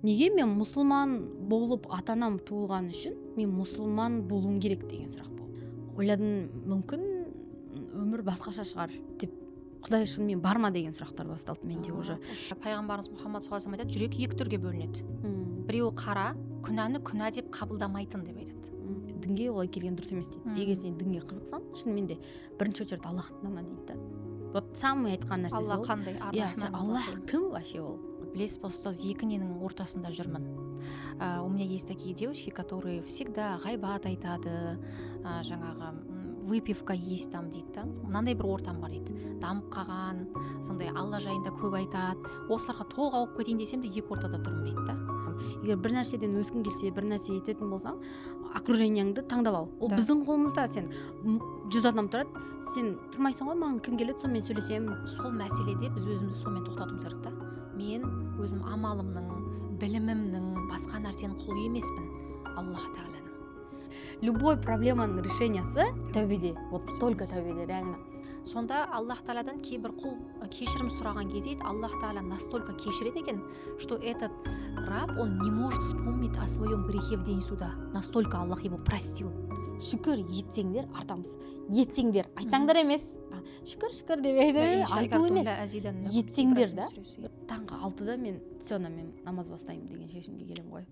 неге мен мұсылман болып ата-анам туылған үшін мен мұсылман болуым керек деген сұрақ болды. Ойладым, мүмкін өмір басқаша шығар деп, Құдай шынымен бар ма деген сұрақтар басталды менде уже. Пайғамбарымыз Мұхаммад саллаллаху алейхи айтады, жүрек екі түрге бөлінеді. Біреуі қара, күнәні күнә деп қабылдамайтын деп айтады. Дінге олай келген дұрыс емес дейді. Егер сен дінге қызықсаң, шынымен де бірінші очередь Аллахты тана дейді да. Вот самый айтқан нәрсесі Алла ол. қандай? Аллах кім вообще ол? Білесіз ба, ұстаз, екі ненің ортасында жүрмін. У меня есть такие девочки, которые всегда ғайбат айтады, жаңағы выпивка есть там дейді да. Мынандай бір ортам бар дейді. Дамып қалған, сондай Алла жайында көп айтады. Осыларға толық ауып кетейін десем де екі ортада тұрмын дейді да. Егер бір нәрседен өскің келсе, бір нәрсе ететін болсаң, окружениеңді таңдап ал. Ол біздің қолымызда. Сен 100 адам тұрады, сен тұрмайсың ғой, маған кім келеді, сонымен сөйлесемін. Сол мәселеде біз өзімізді сонымен тоқтатуымыз керек та. Мен өзім амалымның, білімімнің, басқа нәрсенің құлы емеспін. Аллах Тағаланың. Любой проблеманың решениесі тәубеде. Вот только тәубеде, реально. Сонда Аллах Тағаладан кейбір құл кешірім сұраған кезде Аллах Тағала настолько кешіреді екен, что этот раб, он не может вспомнить о своем грехе в день суда. Настолько Аллах его простил. Шүкір етсеңдер, артамыз. Етсеңдер, айтсаңдар емес. Шүкір деп айту емес. Етсеңдер да. Таңғы 6-да мен намаз бастаймын деген шешімге келем ғой.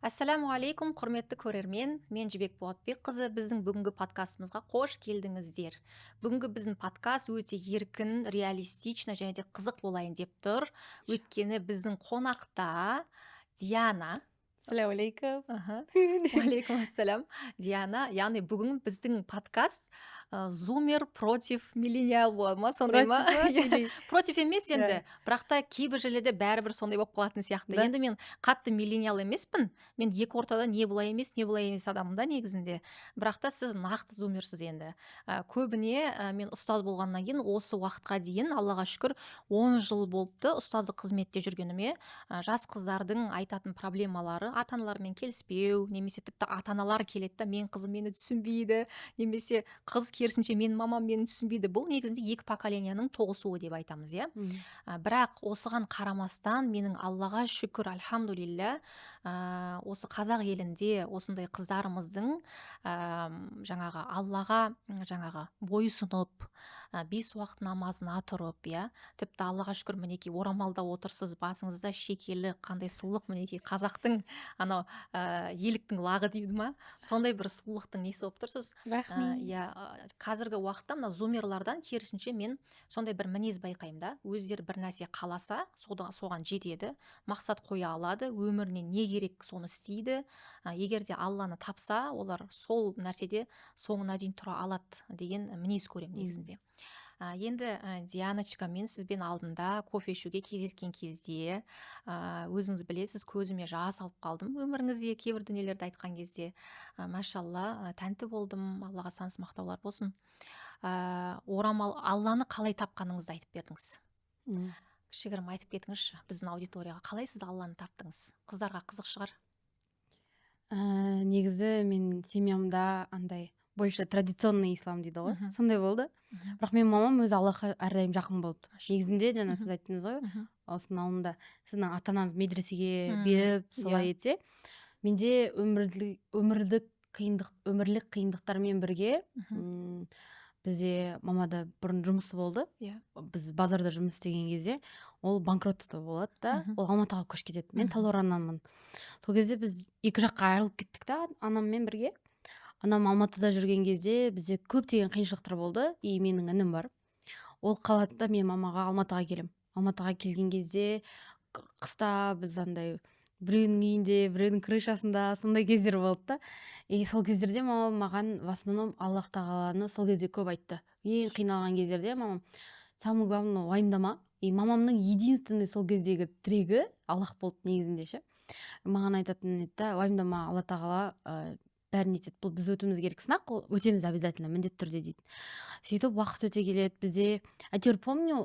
Ассаламу алейкум, құрметті көрермен, мен Жібек Болатбекқызы. Біздің бүгінгі подкастымызға қош келдіңіздер. Бүгінгі біздің подкаст өте еркін, реалистично және де қызық болайын деп тұр. Өйткені біздің қонақта Диана. Ассаламу алейкум. Алейкум ассалам. Диана, яғни бүгін біздің подкаст зумер против миллениал болады ма, сондай ма? Против емес енді, бірақ та кейбір жерлерде бәрібір сондай болып қалатын сияқты. Енді мен қатты миллениал емеспін, мен екі ортада не былай емес адаммын да негізінде. Бірақ та сіз нақты зумерсіз енді. Көбіне мен ұстаз болғаннан кейін осы уақытқа дейін, Аллаға шүкір, 10 жыл болыпты ұстаздық қызметте жүргеніме. Жас қыздардың айтатын проблемалары, ата-аналармен келіспеу, немесе тіпті ата-аналар келеді да, мен қызым мені түсінбейді, немесе қыз керісінше менің мамам мені түсінбейді. Бұл негізінде екі поколенияның тоғысуы деп айтамыз, иә. Бірақ осыған қарамастан менің Аллаға шүкір, альхамдулилля, осы қазақ елінде осындай қыздарымыздың жаңағы Аллаға бойсұнып, 5 уақыт намазына тұрып, иә, тіпті Аллаға шүкір, мінекей орамалда отырсыз, басыңызда шекелі, қандай сұлулық, мінекей қазақтың анау еліктің лағы дейді ма, сондай бір сұлулықтың несі болып тұрсыз. Қазіргі уақытта мына зумерлардан керісінше мен сондай бір мінез байқаймын да. Өздері бір нәрсе қаласа, соған жетеді, мақсат қоя алады, өміріне не керек соны істейді. Егер де Алланы тапса, олар сол нәрседе соңына дейін тұра алады деген мінез көремін негізінде. Енді Дианочка, мен сізбен алдында кофе ішуге кездескен кезде өзіңіз білесіз, көзіме жас алып қалдым өміріңізде кейбір дүниелерді айтқан кезде. Машалла, тәнті болдым, Аллаға сансыз мақтаулар болсын. Орамал Алланы қалай тапқаныңызды айтып бердіңіз. Кішігірім айтып кетіңізші біздің аудиторияға, қалай сіз Алланы таптыңыз? Қыздарға қызық шығар. Негізі мен семьямда андай больше традиционный ислам дейді ғой, сондай болды. Бірақ мен мамам өзі Аллахқа әрдайым жақын болды. Негізінде жаңа сіз айттыңыз ғой, осының алдында сіздің ата-анаңыз медресеге беріп солай етсе, менде өмірлік қиындықтармен бірге бізде мамада бұрын жұмысы болды. Біз базарда жұмыс істеген кезде ол банкротство болады да, ол Алматыға көшіп кетеді. Мен Талдықорғаннанмын. Сол кезде біз екі жаққа айырылып кеттік та, анаммен бірге. Анам Алматыда жүрген кезде бізде көптеген қиыншылықтар болды, и менің інім бар. Ол қалады да, мен мамаға Алматыға келем. Алматыға келген кезде қыста біз андай біреудің үйінде, біреудің крышасында сондай кездер болды да. И сол кездерде мамам маған в основном Аллах Тағаланы сол кезде көп айтты. Ең қиналған кездерде мамам, самое главное, уайымдама. И мамамның единственный сол кездегі тірегі Аллах болды негізінде ше. Маған айтатын еді да, уайымдама, Алла Тағала бәрін етеді. Бұл біз өтуіміз керек сынақ, өтеміз обязательно, міндетті түрде дейді. Сөйтіп уақыт өте келеді, бізде, әйтеуір помню,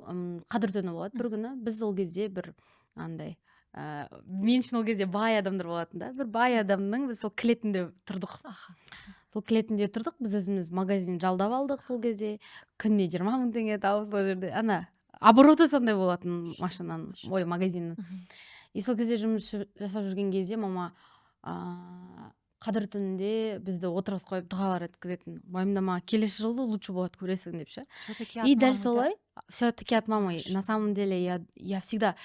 қадір түні болады бір күні. Біз ол кезде бір андай, мен үшін ол кезде бай адамдар болатын да. Бір бай адамның біз сол кілетінде тұрдық. Сол кілетінде тұрдық, біз өзіміз магазин жалдап алдық сол кезде. Күніне 20 000 теңге табыс сол жерде. Ана обороты сондай болатын машинаның, ой, магазиннің. И сол кезде жұмыс жасап жүрген кезде мама қадір түнінде бізді отырғызып қойып дұғалар өткізетін. Уайымдама, келесі жылы лучше болады, көресің деп ше. И дәл солай, все-таки от мамы. На самом деле я всегда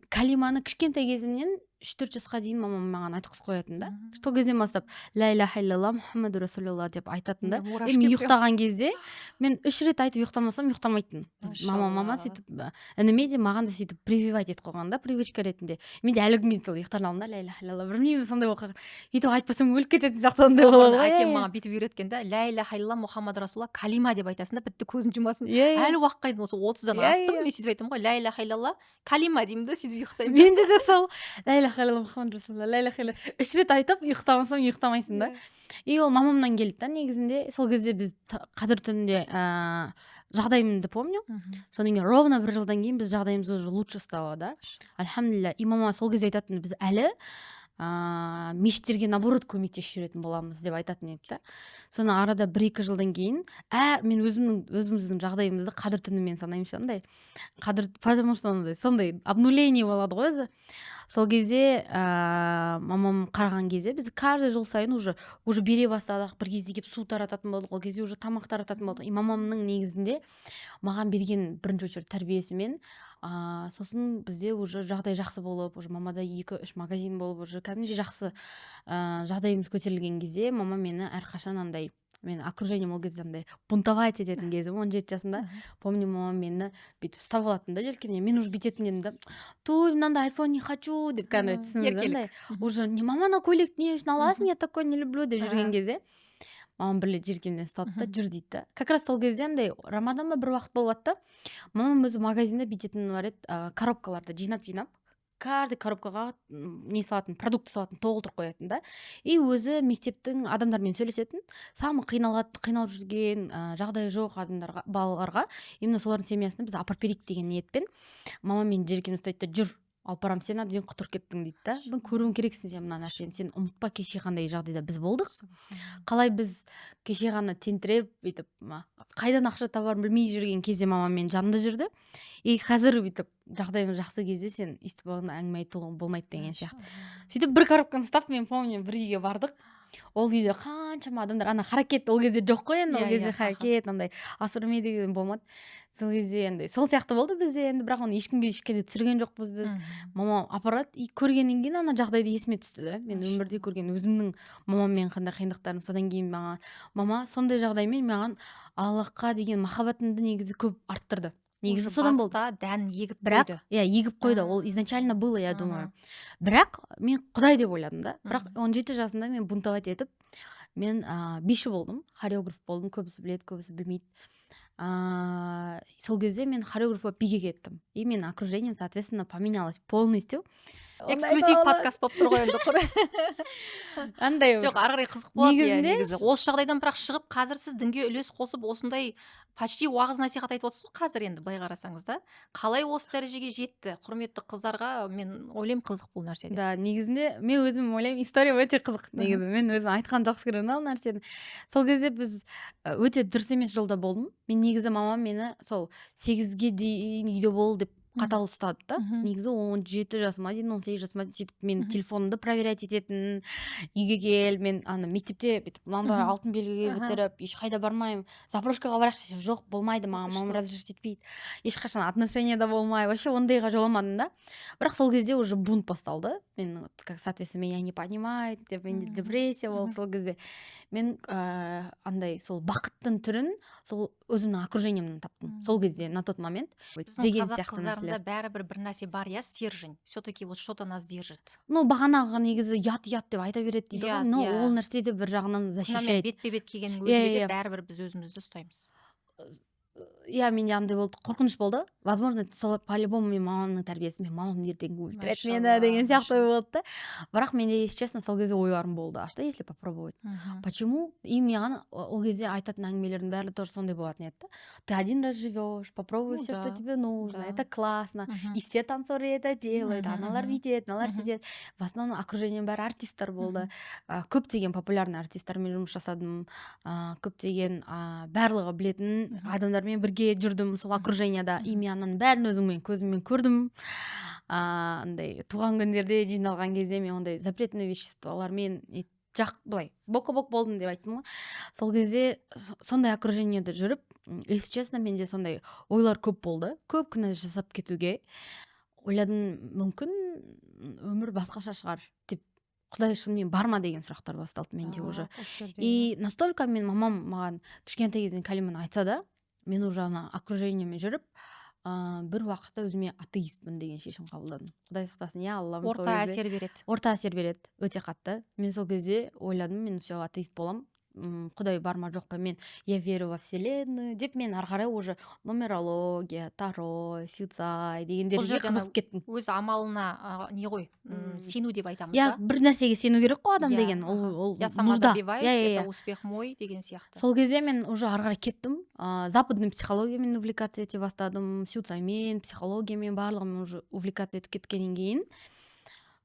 калиманы кішкентай кезімнен 3-4 жасқа дейін мамам маған айтқызып қоятын да. Сол кезден бастап ля иляха илlallah Мұхаммаду расулалла деп айтатын да. Мен ұйықтаған кезде мен 3 рет айтып ұйықтамасам ұйықтамайтын. Мама сөйтіп ініме де маған да сөйтіп прививать етіп қойған да, привычка ретінде. Мен де әлі күнге дейін сол ұйықтар алдында ля иляха илlallah, білмеймін, сондай болып қалған. Өйтіп айтпасам өліп кететін сияқты сондай болады ғой. Әкем маған бүйтіп үйреткен да, ля иляха илlallah Мұхаммад расулалла калима деп айтасың да, бітті, көзін жұмасың. Әлі уақытқа дейін осы 30-дан астым, мен сөйтіп айтамын ғой, ля иляха илlallah калима деймін да, сөйтіп ұйықтаймын. Менде де сол ля иляха илlallah Мұхаммад расулалла, ля иляха илlallah 3 рет айтып ұйықтамасам ұйықтамайсың да. И ол мамамнан келді да, негізінде. Сол кезде біз қадір түнінде жағдайымды помню. Содан кейін ровно 1 жылдан кейін біз жағдайымыз уже лучше стало да. Альхамдулилля. И мама сол кезде айтатын, біз әлі мешіттерге наоборот көмектесіп жүретін боламыз деп айтатын еді да. Соны арада 1-2 жылдан кейін мен өзіміздің жағдайымызды қадір түнімен санаймын андай. Қадір, потому что сондай обнуление болады ғой өзі. Сол кезде мамам қараған кезде біз каждый жыл сайын уже бере бастадық. Бір кезде келіп су тарататын болдық, ол кезде уже тамақ тарататын болдық. И мамамның негізінде маған берген бірінші очередь тәрбиесімен сосын бізде уже жағдай жақсы болып, уже мамада 2-3 магазин болып, уже кәдімгідей жақсы жағдайымыз көтерілген кезде мама мені әрқашан андай, мен окружением ол кезде андай бунтовать ететін кезім 17 жасында. Помню, мама мені бүйтіп ұстап алатын да желкемнен. Мен уже бүйтетін едім да, той мынандай айфон не хочу деп, еркелік. Уже не мама, ана көйлек не үшін аласың, я такой не люблю деп жүрген кезде мамам бірле желкемнен ұстады да, жүр дейді да. Как раз сол кезде андай Рамадан ба бір уақыт болады да, мамам өзі магазинде бүйтетін бар еді, коробкаларды жинап каждый коробкаға не салатын, продукт салатын, толтырып қоятын да. И өзі мектептің адамдармен сөйлесетін, самый қиналып жүрген жағдайы жоқ адамдарға, балаларға, именно солардың семьясына біз апарып берейік деген ниетпен мама мен желкемді ұстайды да, жүр, алып барам, сен әбден құтырып кеттің дейді да. Бұны көруің керексің сен мына нәрсені, сен ұмытпа кеше қандай жағдайда біз болдық. Қалай біз кеше ғана тентіреп, бүйтіп, қайдан ақша табарын білмей жүрген кезде мамам мен жанында жүрді. И қазір бүйтіп жағдайым жақсы кезде сен өйстіп әңгіме айтуға болмайды деген сияқты. Сөйтіп бір коробканы ұстап, мен помню, бір үйге бардық. Ол үйде қаншама адамдар, ана харакет ол кезде жоқ қой енді, ол кезде харакет андай асырмей деген болмады. Сол кезде енді сол сияқты болды бізде енді, бірақ оны ешкімге түсірген жоқпыз біз. Мама апарат, и көргеннен кейін ана жағдайды есіме түсті да. Мен өмірде көрген өзімнің мамаммен қандай қиындықтарым, содан кейін мама сондай жағдаймен маған Аллахқа деген махаббатымды негізі көп арттырды. Негізі содан болды. Баста дән егіп қойды. Бірақ, егіп қойды. Ол изначально было, я думаю. Бірақ мен Құдай деп ойладым да. Бірақ 17 жасында мен бунтовать етіп, мен биші болдым, хореограф болдым, көбісі біледі, көбісі білмейді. Сол кезде мен хореограф болып биге кеттім. И мен окружением, соответственно, поменялось полностью. Эксклюзив подкаст болып тұр ғой енді. Андай жоқ, ары қарай қызық болады негізі. Осы жағдайдан бірақ шығып, қазір сіз дінге үлес қосып, осындай почти уағыз насихат айтып отырсыз ғой қазір, енді былай қарасаңыз да. Қалай осы дәрежеге жетті? Құрметті қыздарға мен ойлаймын қызық бұл нәрсе. Да, негізінде мен өзім ойлаймын, история өте қызық негізі. Мен өзім айтқан жақсы көремін ол нәрсені. Сол кезде біз өте дұрыс емес жолда болдым. Мен негізі мамам мені сол 8-ге дейін үйде бол деп қатал ұстады да. Негізі 17 жасыма дейін, 18 жасыма дейін сөйтіп мен телефонымды проверять ететін, үйге кел, мен мектепте мынандай алтын белгіге көтеріп, ешқайда бармаймын, заправкаға барайық десе, жоқ, болмайды, мамам разрешить етпейді, ешқашан отношенияда болмай, вообще ондайға жоламадым да. Бірақ сол кезде уже бунт басталды. Мен, как соответственно, меня не понимает деп, менде депрессия болды сол кезде. Мен андай сол бақыттың түрін сол өзімнің окружениемнен таптым. Сол кезде, на тот момент. Деген сияқты мәселе. Бәрібір бір нәрсе бар, я стержень. Все-таки вот что-то нас держит. Ну, бағанағы негізі ят деп айта береді дейді ғой. Но ол нәрсе де бір жағынан защищает. Бетпе-бет келген өзге де бәрібір біз өзімізді ұстаймыз. Иә, менде андай болды, қорқыныш болды. Возможно, сол по-любому мен мамамның тәрбиесі, мен мамам ертең өлтіреді мені деген сияқты болды да. Бірақ менде, если честно, сол кезде ойларым болды. А что если попробовать? Почему? И маған ол кезде айтатын әңгімелердің бәрі тоже сондай болатын еді. Ты один раз живешь, попробуй все, что тебе нужно. Это классно. И все танцоры это делают. Аналар бүйтеді, аналар сөйтеді. В основном окружением бәрі артисттер болды. Көптеген популярный артисттармен жұмыс жасадым. Көптеген барлығы білетін адамдар адамдармен бірге жүрдім сол окруженияда, и мен анан бәрін өзіммен көзіммен көрдім. Андай туған күндерде жиналған кезде мен ондай запретный веществолармен былай бок болдым деп айттым ғой. Сол кезде сондай окруженияда жүріп, если честно, менде сондай ойлар көп болды. Көп күнә жасап кетуге. Ойладым, мүмкін өмір басқаша шығар деп. Құдай шынымен бар ма деген сұрақтар басталды менде уже. И настолько мамам маған кішкентай кезінен кәлиманы айтса да, мен уже ана окружениемен жүріп, бір уақытта өзіме атеистпін деген шешім қабылдадым. Құдай сақтасын, я Аллам. Орта әсер береді. Орта әсер береді, өте қатты. Мен сол кезде ойладым, мен все атеист боламын. Құдай бар ма жоқ па, мен я верю во вселенную деп мен ары қарай уже нумерология, таро, сюцай дегендерге қызығып кеттім. Өз амалына не ғой, сену деп айтамыз ба? Я, бір нәрсеге сену керек қой адам деген. Ол я сама добиваюсь, это успех мой деген сияқты. Сол кезде мен уже ары қарай кеттім. Западный психологиямен увлекаться ете бастадым, сюцаймен, психологиямен барлығымен уже увлекаться етіп кеткеннен кейін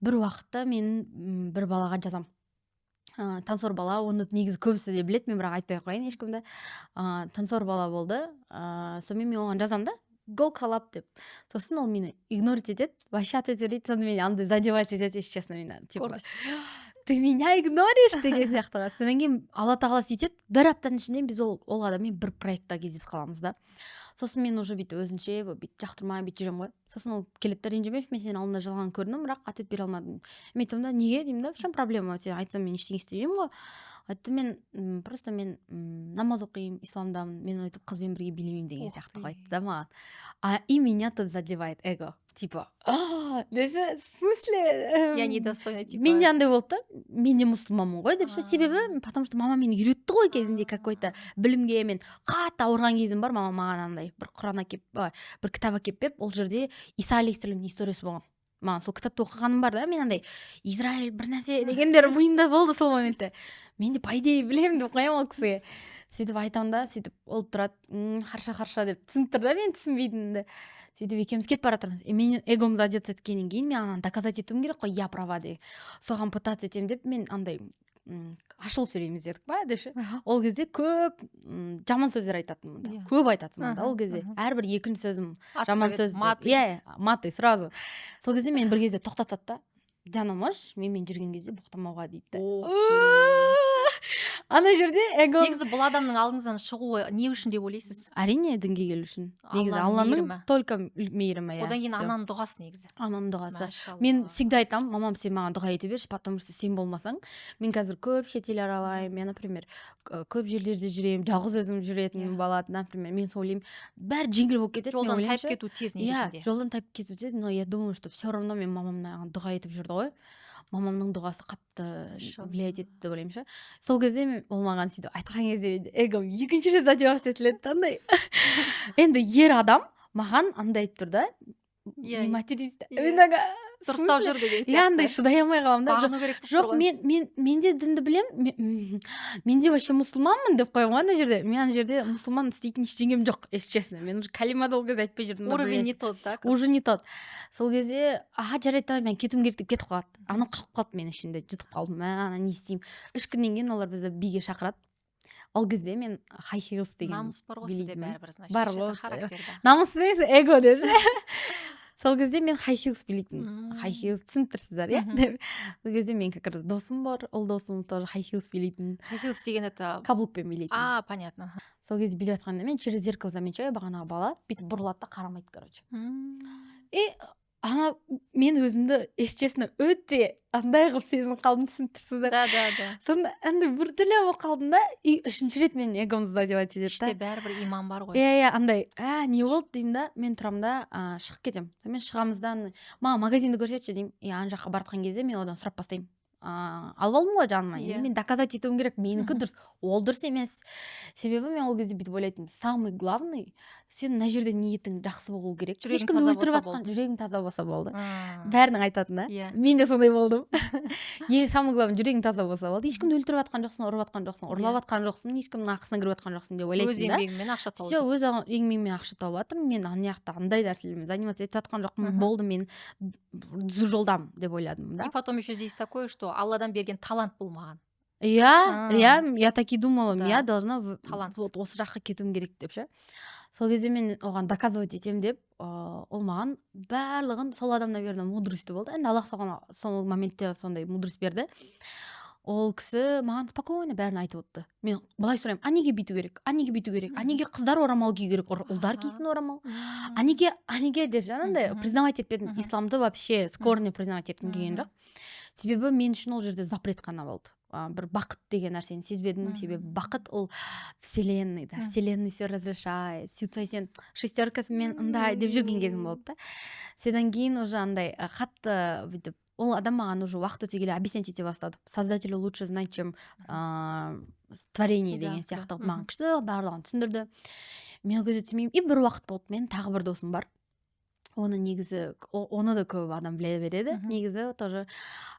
бір уақытта мен бір балаға жазам. Танцор бала, оны негізі көбісі де білет, мен бірақ айтпай қойын ешкімді. Танцор бала болды. Сонымен мен оған жазам да, go collab деп. Сосын ол мені игнорить етеді, вообще ответить, сонда мені андай задевать етеді, если честно, мені типа ты меня игноришь деген сияқтыға. Сонан кейін Алла тағала сөйтеді, бір аптаның ішінде біз ол адаммен бір проектта кездесіп қаламыз да. Сосын мен уже бүйтіп өзінше бүйтіп жақтырмай бүйтіп жүремін ғой. Сосын ол келеді, ренжімеші, мен сенің алдында жалған көрдім, бірақ ответ бере алмадым. Мен айтамын да, неге деймін да, в чем проблема? Сен айтсам мен ештеңе істемеймін ғой. Айтты, мен просто мен намаз оқимын, исламдамын, мен өйтіп қызбен бірге билеймін деген сияқты айтты да маған. И меня тут задевает эго. Типа, даже в смысле, я недостойна, типа. Менде андай болды да, мен де мұсылманмын ғой деп ше. Себебі, потому что мама мені үйретті ғой кезінде какой-то білімге. Мен қатты ауырған кезім бар, мама маған андай бір Құран әкеп, бір кітап әкеп беріп, ол жерде Иса алейхиссаламның историясы болған. Маған сол кітапты оқығаным бар да, мен андай Израиль бір нәрсе дегендер миымда болды сол моментте. Мен де по идее білемін деп қоямын ол кісіге. Сөйтіп айтамын да, сөйтіп ол тұрады, харша деп түсініп тұр да, мен түсінбейтінімді. Сөйтіп екеуміз кетіп бара жатырмыз. Менің эгом задеться еткеннен кейін мен ананы доказать етуім керек қой, я права деп. Соған пытаться етемін деп мен андай ашылып сөйлейміз дедік па деп ше. Ол кезде көп жаман сөздер айтатынмын да. Көп айтатынмын да ол кезде. Әрбір екінші сөзім жаман сөз. Маты сразу. Сол кезде мен бір кезде тоқтатады да, Диана, можешь менімен жүрген кезде боқтамауға дейді. Ана жерде эго. Негізі бұл адамның алдыңыздан шығуы не үшін деп ойлайсыз? Әрине дінге келу үшін. Негізі Алланың только мейірімі. Одан кейін ананың дұғасы негізі. Ананың дұғасы. Мен всегда айтамын, мамам сен маған дұға ете берші, потому что сен болмасаң, мен қазір көп шетел аралаймын, мен, например, көп жерлерде жүремін, жалғыз өзім жүретін бала, например, мен ойлаймын, бәрі жеңіл болып кетеді. Жолдан тайып кету тез негізінде. Жолдан тайып кету тез, но я думаю, что все равно мен мамам маған дұға етіп жүрді ғой. Мамамның дұғасы қатты влиять етті деп ойлаймын ше. Сол кезде ол маған сөйтіп айтқан кезде эгом екінші рет задевать етіледі андай. Енді ер адам маған андай айтып тұр да, не материст. Дұрыстап жүр деген сияқты. Андай шыдай алмай қаламын да. Жоқ, мен де дінді білем, мен де вообще мұсылманмын деп қоямын ғой ана жерде. Мен ана жерде мұсылман істейтін ештеңем жоқ, если честно. Мен уже калимада ол кезде айтпай жүрдім. Уровень не тот, так? Уже не тот. Сол кезде, жарайды, мен кетуім керек деп кетіп қалады. Ана қалып қалды мен ішінде, жұтып қалдым. Ана не істеймін? 3 күннен кейін олар бізді биге шақырады. Ол кезде мен high heels деген намыс бар ғой сізде бәрібір, значит, бар ғой. характерда. Намыс емес, эго деп. Сол кезде мен high heels билейтін. High heels түсініп тұрсыздар, иә? Сол кезде мен как раз досым бар, ол досым тоже high heels билейтін. High heels деген это каблукпен билейтін. Понятно. Сол кезде билеп жатқанда мен через зеркало замечаю, бағанағы бала бүйтіп бұрылады да қарамайды, короче. И ана мен өзімді, если честно, өте андай қылып сезініп қалдым, түсініп тұрсыздар. Да. Сонда андай біртүрлі болып қалдым да, и үшінші рет мен эгомды задевать етеді да. Іште бәрібір иман бар ғой. Иә, андай, не болды деймін да, мен тұрамын да, шығып кетемін. Сонымен шығамыз да, маған магазинді көрсетші деймін. Ана жаққа бартқан кезде мен одан сұрап бастаймын. Алып алдым ғой жаныма, енді мен доказать етуім керек, менікі дұрыс, ол дұрыс емес. Себебі мен ол кезде бүйтіп ойлайтынмын, самый главный, сен мына жерде ниетің жақсы болу керек. Ешкімді өлтіріп жатқан, жүрегің таза болса болды. Бәрінің айтатын да. Мен де сондай болдым. Самый главный, жүрегің таза болса болды. Ешкімді өлтіріп жатқан жоқсың, ұрып жатқан жоқсың, ұрлап жатқан жоқсың, ешкімнің ақысына кіріп жатқан жоқсың деп ойлайсың да. Өз еңбегіңмен ақша тауып. Все, өз еңбегіммен ақша тауып жатырмын. Мен ана жақта андай нәрселермен заниматься етіп жатқан жоқпын. Болды, мен түзу жолдамын деп ойладым да. И потом еще здесь такое, что Алладан берген талант бұл маған. Я таки думала, я должна вот осы жаққа кетуім керек деп ше. сол кезде мен оған доказывать етемін деп ол маған барлығын, сол адам наверное мудрости болды, енді аллах соған сол моментте сондай мудрость берді. Ол кісі маған спокойно бәрін айтып отты. Мен былай сұраймын, а неге бүйту керек, а неге бүйту керек, а неге қыздар орамал кию керек, ұлдар кисін орамал, а неге деп жаңағындай признавать етпедім. Исламды вообще с корня признавать еткім келген жоқ. Себебі мен үшін ол жерде запрет қана болды. Бір бақыт деген нәрсені сезбедім. Себебі бақыт ол вселенной, да, вселенной все разрешает, сөйтсай сен шестеркасымен ындай деп жүрген кезім болды да. Содан кейін уже андай қатты бүйтіп, ол адам маған уже уақыт өте келе объяснять ете бастады. Создатель лучше знать, чем творение деген сияқты маған күшті барлығын түсіндірді. Мен ол кезде түсінбеймін. И бір уақыт болды, мен тағы бір досым бар. Оны негізі, оны да көп адам біле береді. Негізі тоже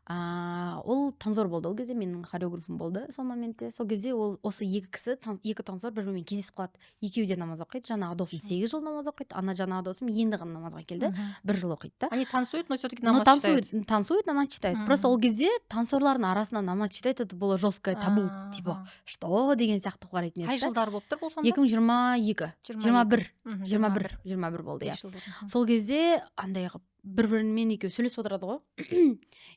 ол танзор болды. Ол кезде менің хореографым болды сол моментте. Сол кезде ол осы екі танзор бір-бірімен кездесіп қалады. Екеуі де намаз оқиды. Жаңағы досым 8 жыл намаз оқиды. Ана жаңағы досым енді ғана намазға келді. 1 жыл оқиды да. Они танцуют, но все-таки намаз читают. Танцуют, намаз читают. Просто ол кезде танцорлардың арасында намаз читать, это было жесткое табу. Типа, что деген сияқты қарайтын еді. Қай жылдар болып тұр бұл сонда? 2022 болды, иә. Сол кезде андай қылып бір-бірімен екеуі сөйлесіп отырады ғой.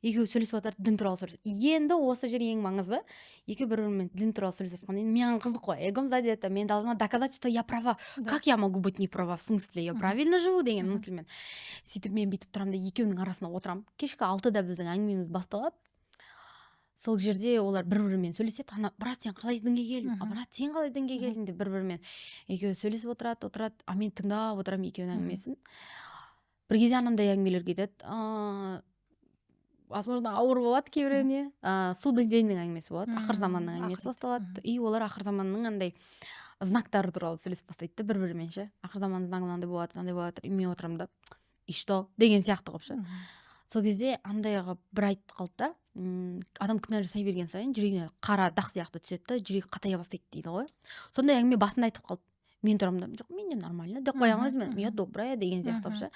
Екеуі сөйлесіп отырады, дін туралы сөйлесіп. Енді осы жер ең маңызды. Екеуі бір-бірімен дін туралы сөйлесіп жатқанда маған қызық қой. Эгом задето, мен должна доказать, что я права. Как я могу быть не права? В смысле, я правильно живу деген мысльмен. Сөйтіп мен бүйтіп тұрамын да екеуінің арасына отырамын. Кешкі 6-да біздің әңгімеміз басталады. Сол жерде олар бір-бірімен сөйлеседі. Ана, брат, сен қалай дінге келдің? Брат, сен қалай дінге келдің деп бір-бірімен екеуі сөйлесіп отырады. А мен тыңдап отырамын екеуінің әңгімесін. Бір кезде анандай әңгімелер кетеді. Возможно, ауыр болады кейбіреуіне. Судный деннің әңгімесі болады. Ақыр заманның әңгімесі басталады. И олар ақыр заманның андай знактары туралы сөйлесіп бастайды бір-бірімен ше. Ақыр заманның знагы мынандай болады, и мен отырамын да. И что? Деген сияқты қылып ше. Сол кезде андай қылып бір айтып қалды да. Адам күнә жасай берген сайын жүрегіне қара дақ сияқты түседі да, жүрегі қатая бастайды дейді ғой. Сондай әңгіме басында айтып қалды. Мен тұрамын да, жоқ, мен де нормально деп қоямын өзіме. Я добрая деген сияқты ше.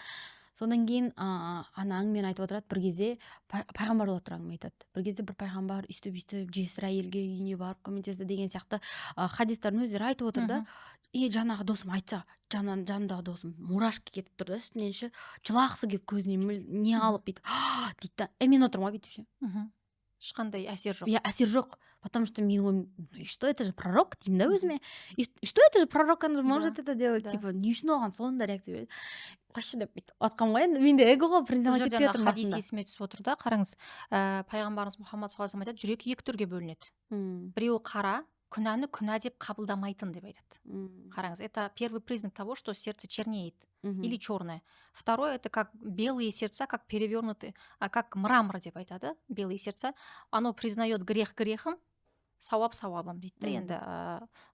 Содан кейін ана әңгімені айтып отырады. Бір кезде пайғамбарлар туралы әңгіме айтады. Бір кезде бір пайғамбар үстіп жесір әйелге үйіне барып көмектесті деген сияқты хадистердің өздері айтып отыр да. И жаңағы досым айтса, жанындағы досым мурашки кетіп тұр да үстінен ше, жылағысы келіп көзінен не алып бүйтіп дейді да. Мен отырмын ғой бүйтіп ше. Ешқандай әсер жоқ. Я әсер жоқ, потому что мен ойым, что это же пророк деймін да өзіме. Что это же пророк, он может это делать, типа, не үшін оған сонда реакция береді. Қойшы деп бүйтіп отқам ғой, енді менде эго ғой, признавать етпей отырмын басында. Хадис есіме түсіп отыр да, қараңыз, пайғамбарымыз Мұхаммад саллаллаху алейхи айтады, жүрек 2 түрге бөлінеді. Біреуі қара, күнәні күнә деп қабылдамайтын деп айтады. Қараңыз, это первый признак того, что сердце чернеет или черное. Второе, это как белые сердца, как перевернутые, как мрамор деп айтады, белые сердца. Оно признает грех грехом, сауап сауабым дейді да. Енді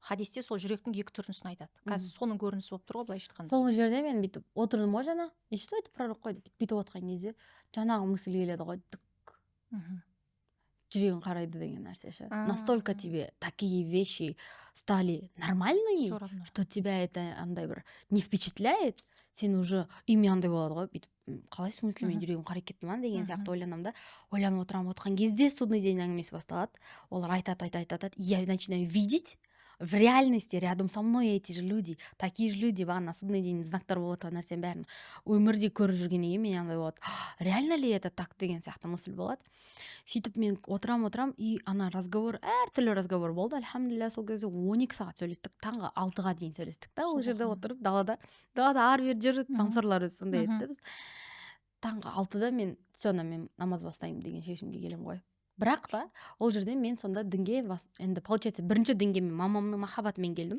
хадисте сол жүректің 2 түрін айтады. Қазір соның көрінісі болып тұр ғой былайша айтқанда. Сол жерде мен бүйтіп отырдым ғой жаңа. И что это пророк қой деп бүйтіп отқан кезде жаңағы мысль келеді ғой. Жүрегің қарайды деген нәрсе ше. Настолько тебе такие вещи стали нормальными, что тебя это андай бір не впечатляет. Сен уже ими андай болады ғой, бүйтіп қалай в смысле мен жүрегім қарай кетті ма деген сияқты ойланамын да. Ойланып отырған кезде судный день әңгімесі басталады. Олар айтады. Я начинаю видеть в реальности рядом со мной эти же люди, такие же люди, бағана на судный день знактар болып отырған нәрсенің бәрін өмірде көріп жүргеннен кейін мен андай болады. Реально ли это так деген сияқты мысль болады. Сөйтіп мен отырам, и ана разговор, әртүрлі разговор болды. Альхамдулилля, сол кезде 12 сағат сөйлестік, таңғы 6-ға дейін сөйлестік та. Ол жерде отырып далада ары-бері жүріп, танцорлар сондай еді біз. Таңғы 6-да мен намаз бастаймын деген шешімге келем ғой. Бірақ та ол жерде мен сонда дінге енді получается бірінші дінге мен мамамның махаббатымен келдім.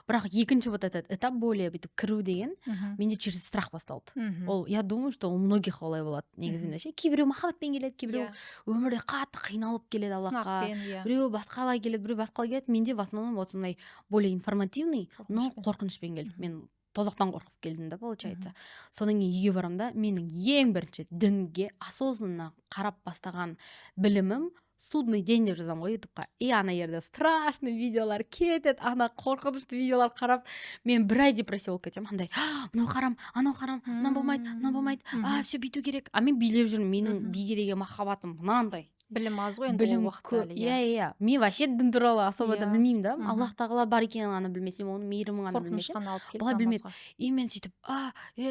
Бірақ екінші вот этот этап более бүйтіп кіру деген менде через страх басталды. Ол я думаю, что у многих олай болады негізінде ше. Кейбіреу махаббатпен келеді, кейбіреу өмірде қатты қиналып келеді Аллахқа. Біреу басқалай келеді, біреу басқалай келеді. Менде в основном осындай более информативный, но қорқынышпен келді. Мен тозақтан қорқып келдім да, получается. Содан кейін үйге барам да, менің ең бірінші дінге осознанно қарап бастаған білімім судный день деп жазамын ғой ютубқа. И ана жерде страшный видеолар кетеді, ана қорқынышты видеолар қарап, мен бір ай депрессияға кетемін. Андай, мынау қарам, анау қарам, мынау болмайды, все бүйту керек. А мен билеп жүрмін, менің биге деген махаббатым мынандай. білім аз ғой енді ол білім уақытта әлі. иә мен вообще дін туралы особо да білмеймін да. Мгм. Аллах тағала бар екенін ғана білмесем, оның мейірімін ғана Қорқыныш білмесем, қана алып келді былай білмедім. намазға. И мен сөйтіп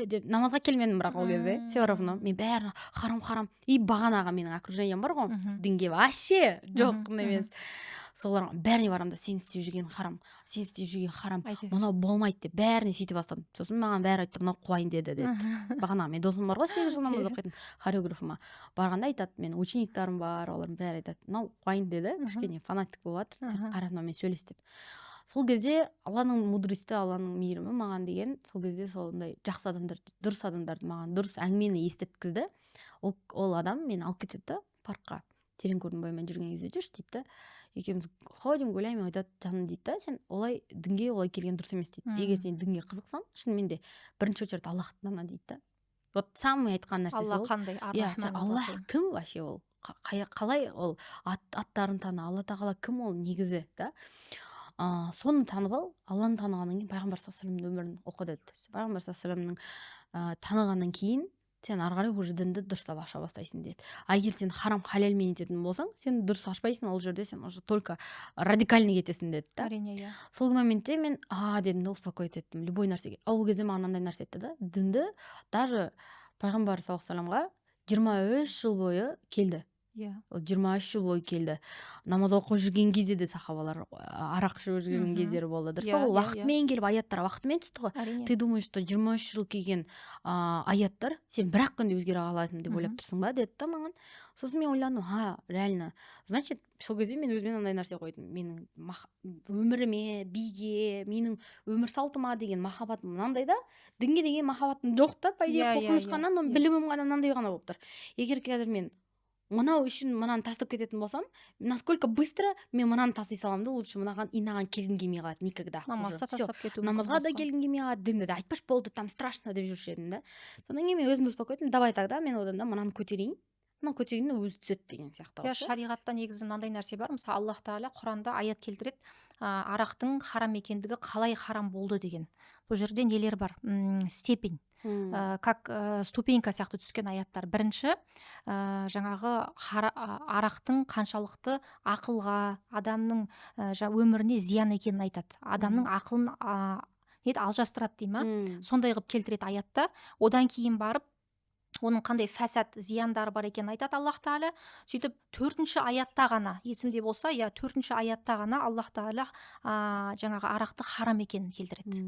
деп намазға келмедім, бірақ ол кезде все равно мен бәрін харам и бағанағы менің окружением бар ғой, дінге вообще жоқ емес, соларға бәріне барамын да сен істеп жүрген харам, сен істеп жүрген харам, мынау болмайды деп бәріне сөйтіп бастадым. Сосын маған бәрі айтты мынау қуайын деді бағанағы менің досым бар ғой 8 жыл намаз оқитын, хореографыма барғанда айтады, менің учениктарым бар, олардың бәрі айтады мынау қуайын деді, кішкене фанатик болып жатыр, сен қара мынамен сөйлес деп. Сол кезде Алланың мудрости, Алланың мейірімі маған деген, сол кезде сондай жақсы адамдар, дұрыс адамдарды маған дұрыс әңгімені естірткізді. Ол адам мені алып кетеді да паркқа, терең көрдің бойымен жүрген кезде жүрші дейді да, екеуміз ходим гуляем, айтады жаным дейді да, сен олай дінге олай келген дұрыс емес дейді. Егер сен дінге қызықсаң, шынымен де бірінші очередь Аллахты тана дейді да. Вот самый айтқан нәрсесі ол. Алла қандай Аллах кім вообще ол? Қалай ол аттарын тана, Алла тағала кім ол негізі да? Соны танып ал, Алланы танығаннан кейін пайғамбар саллаллаху алейхи вассаламның өмірін оқы деді. Пайғамбар саллаллаху алейхи вассаламның танығаннан кейін сен ары қарай уже дінді дұрыстап аша бастайсың деді. Егер сен харам халалмен ететін болсаң, сен дұрыс ашпайсың, ол жерде сен уже только радикальный кетесің деді да. Әрине, иә. Сол моментте мен дедім да, успокоиться еттім любой нәрсеге. Ол кезде маған мынандай нәрсе айтты да, дінді даже пайғамбар саллаллаху алейхи вассаламға 23 жыл бойы келді. Иә. 23 жыл бойы келді. Намаз оқып жүрген кезде де сахабалар арақ ішіп жүрген кездері болды. Дұрыс па? Ол уақытымен келіп, аяттар уақытымен түсті ғой. Ты думаешь, что 23 жыл келген аяттар сен бір-ақ күнде өзгере аласың деп ойлап тұрсың ба деді да маған. Сосын мен ойландым, реально. Значит, сол кезде мен өзіме мынандай нәрсе қойдым. Менің өміріме, биге, менің өмір салтыма деген махаббатым мынандай да, дінге деген махаббатым жоқ та, по идее қорқынышқаннан, білімім ғана мынандай ғана болып тұр. Егер қазір мен мынау үшін мынаны тастап кететін болсам, насколько быстро мен мынаны тастай саламын да, лучше инаған келгім келмей қалады никогда. Намазға тастап кету. Намазға да келгім келмей қалады, дінді де айтпаш болды, там страшно деп жүруші едім да. Содан кейін мен өзімді успокойтым, давай тогда мен одан да мынаны көтерейін. Мынаны көтергенде өзі түседі деген сияқты. Иә, шариғатта негізі мынандай нәрсе бар. Мысалы, Аллах тағала Құранда аят келтіреді, арақтың харам екендігі қалай харам болды деген. Бұл жерде нелер бар? Степень. Как ступенька сияқты түскен аяттар. Бірінші, жаңағы арақтың қаншалықты ақылға, адамның өміріне зиян екенін айтады. Адамның ақылын алжастырады дей ма? Сондай қылып келтіреді аятта. Одан кейін барып оның қандай фәсәт, зияндары бар екенін айтады Аллах тағала. Сөйтіп 4-ші аятта ғана, есімде болса, 4-ші аятта ғана Аллах тағала жаңағы арақты харам екенін келтіреді.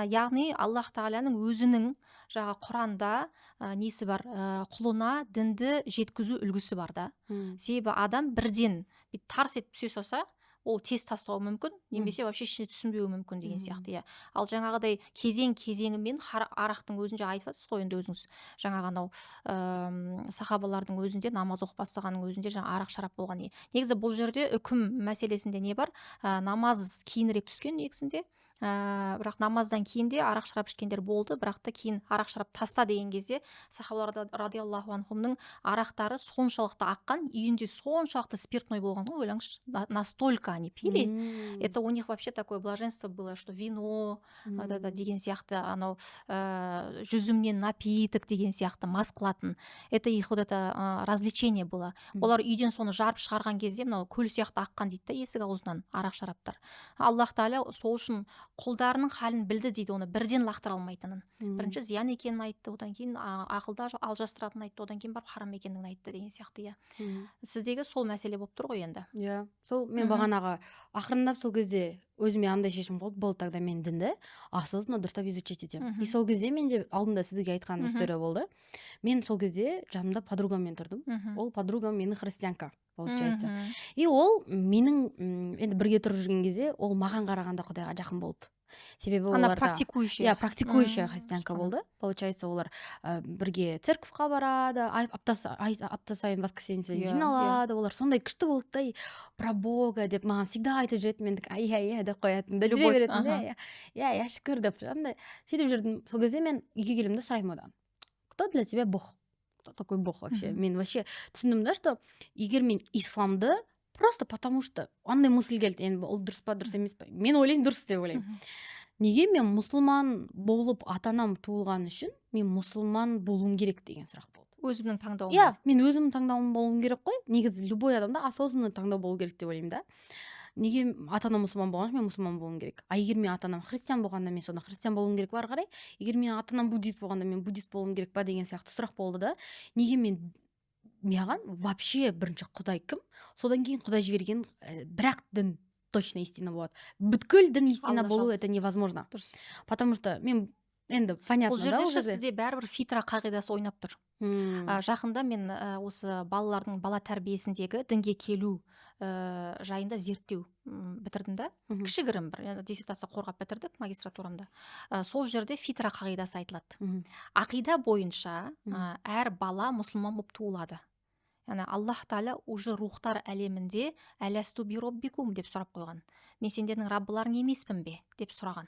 Яғни Аллах тағаланың өзінің Құранда несі бар, құлына дінді жеткізу үлгісі бар да. Себебі адам бірден тарс етіп түсе салса, ол тез тастауы мүмкін, немесе вообще ішіне түсінбеуі мүмкін деген сияқты. Иә. Ал жаңағыдай кезең-кезеңімен арақтың өзінде айтып жатсыз ғой, енді өзіңіз жаңағы анау сахабалардың өзінде, намаз оқып бастағанның өзінде жаңа арақ шарап болған. Негізі бұл жерде үкім мәселесінде не бар? Намаз кейінірек түскен негізінде. Бірақ намаздан кейін де арақ шарап ішкендер болды, бірақ та кейін арақ шарап таста деген кезде сахабалар радиаллаху анхумның арақтары соншалықты аққан, үйінде соншалықты спиртной болған ғой, ойлаңызшы, настолько они пили. Это у них вообще такое блаженство было, что вино деген сияқты, анау жүзімнен напиток деген сияқты мас қылатын. Это их вот это развлечение было. Олар үйден соны жарып шығарған кезде мынау көл сияқты аққан дейді да есік аузынан арақ шараптар. Аллах тағала сол үшін құлдарының халін білді дейді, оны бірден лақтыра алмайтынын. Бірінші зиян екенін айтты, одан кейін ақылда алжастыратынын айтты, одан кейін барып харам екенін айтты деген сияқты. Сіздегі сол мәселе болып тұр ғой енді. Иә, сол мен бағанағы ақырындап сол кезде өзіме андай шешім болды, тогда мен дінді осознанно дұрыстап изучать етемін. И сол кезде менде алдында сізге айтқан история болды. Мен сол кезде жанымда подругаммен тұрдым. Ол подругам менің христианка, получается. И ол менің енді бірге тұрып жүрген кезде ол маған қарағанда Құдайға жақын болды. Себебі оларда практикующая. Практикующая христианка болды. Получается, олар бірге церковьқа барады, апта сайын воскресенье жиналады. Олар сондай күшті болды да, про Бога деп маған всегда айтып жүреді. Мен деп қоятын да, жүре беретін. Я шүкір деп сөйтіп жүрдім. Сол кезде мен үйге келемін де сұраймын одан, кто для тебя Бог? Кто такой Бог вообще? Мен вообще түсіндім да, что егер мен исламды просто потому что андай мысль келді, енді ол дұрыс па дұрыс емес па, мен ойлаймын дұрыс деп ойлаймын. Неге мен мұсылман болып ата-анам туылған үшін мен мұсылман болуым керек деген сұрақ болды. өзімнің таңдауым иә, бар. мен өзімнің таңдауым болуым керек қой. Негізі любой адамда осознанный таңдау болу керек деп ойлаймын да. Неге ата анам мұсылман болған мен мұсылман болуым керек? А егер мен ата анам христиан болғанда мен сонда христиан болуым керек па ары қарай? Егер мен ата анам буддист болғанда мен буддист болуым керек па деген сияқты сұрақ болды да. Неге маған вообще бірінші Құдай кім? Содан кейін Құдай жіберген бірақ дін точно истина болады. Бүткіл дін истина Алла болу жалғыз. это невозможно. Дұрыс. Потому что мен енді понятно Бұл да жерде ол жерде. сізде бәрібір фитра қағидасы ойнап тұр. Жақында мен осы балалардың бала тәрбиесіндегі дінге келу жайында зерттеу бітірдім да. Кішігірім бір диссертация қорғап бітірдік магистратурамда. Сол жерде фитра қағидасы айтылады. Ақида бойынша әр бала мұсылман болып туылады. Яғни Аллах Тағала уже рухтар әлемінде әләсту би роббикум деп сұрап қойған. Мен сендердің раббыларың емеспін бе деп сұраған.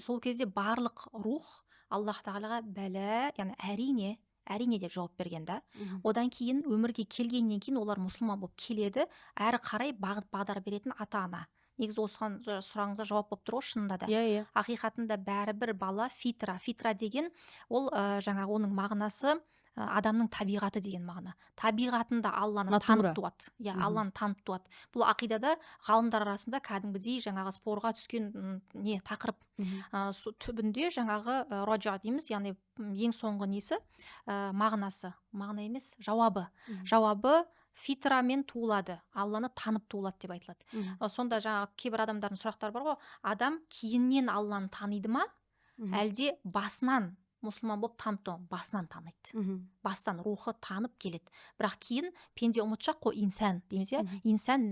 Сол кезде барлық рух Аллах Тағалаға бәлә, яғни әрине деп жауап берген да. Одан кейін өмірге келгеннен кейін олар мұсылман болып келеді, әрі қарай бағыт бағдар беретін ата ана. Негізі осыған сұрағыңызға жауап болып тұр ғой шынында да. Иә. Ақиқатында бәрібір бала фитра деген ол жаңағы оның мағынасы адамның табиғаты деген мағына. Табиғатында Алланы танып туады. Иә, Алланы танып туады. Бұл ақидада ғалымдар арасында кәдімгідей жаңағы спорға түскен тақырып. Түбінде жаңағы роджа дейміз, яғни ең соңғы несі мағынасы, мағына емес, жауабы. Жауабы фитрамен туылады, Алланы танып туылады деп айтылады. Сонда жаңағы кейбір адамдардың сұрақтары бар ғой, адам кейіннен Алланы таниды ма, әлде басынан мұсылман болып танып басынан таниды. Бастан рухы танып келеді. Бірақ кейін пенде ұмытшақ қой, инсан дейміз, иә? Инсан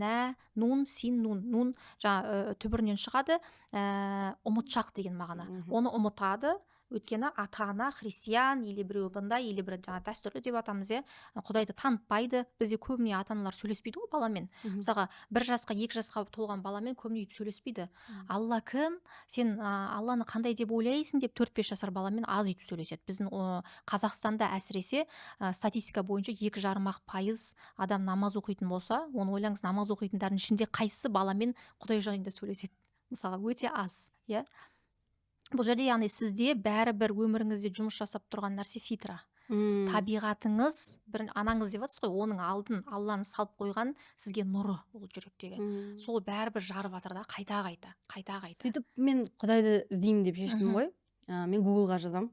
нун син нун жаңа түбірінен шығады, ұмытшақ деген мағына. Оны ұмытады. Өйткені ата-ана христиан, или біреу бұндай, или бір жаңа дәстүрлі деп атамыз, Құдайды танытпайды. Бізде көбіне ата-аналар сөйлеспейді ғой баламен. Мысалға 1 жасқа 2 жасқа толған баламен көбіне сөйлеспейді. Алла кім? Сен Алланы қандай деп ойлайсың деп 4-5 жасар баламен аз үйтіп сөйлеседі. Біздің Қазақстанда әсіресе статистика бойынша 2,5% адам намаз оқитын болса, оны ойлаңыз, намаз оқитындардың ішінде қайсысы баламен Құдай жайында сөйлеседі? Мысалға өте аз, иә? Бұл жерде яғни сізде бәрібір өміріңізде жұмыс жасап тұрған нәрсе фитра. Табиғатыңыз, бір анаңыз деп жатсыз ғой, оның алдын Алланы салып қойған сізге нұры ол жүректегі. Сол бәрібір жарып жатыр да, қайта. Сөйтіп мен Құдайды іздеймін деп шештім ғой. Мен Гуглға жазам,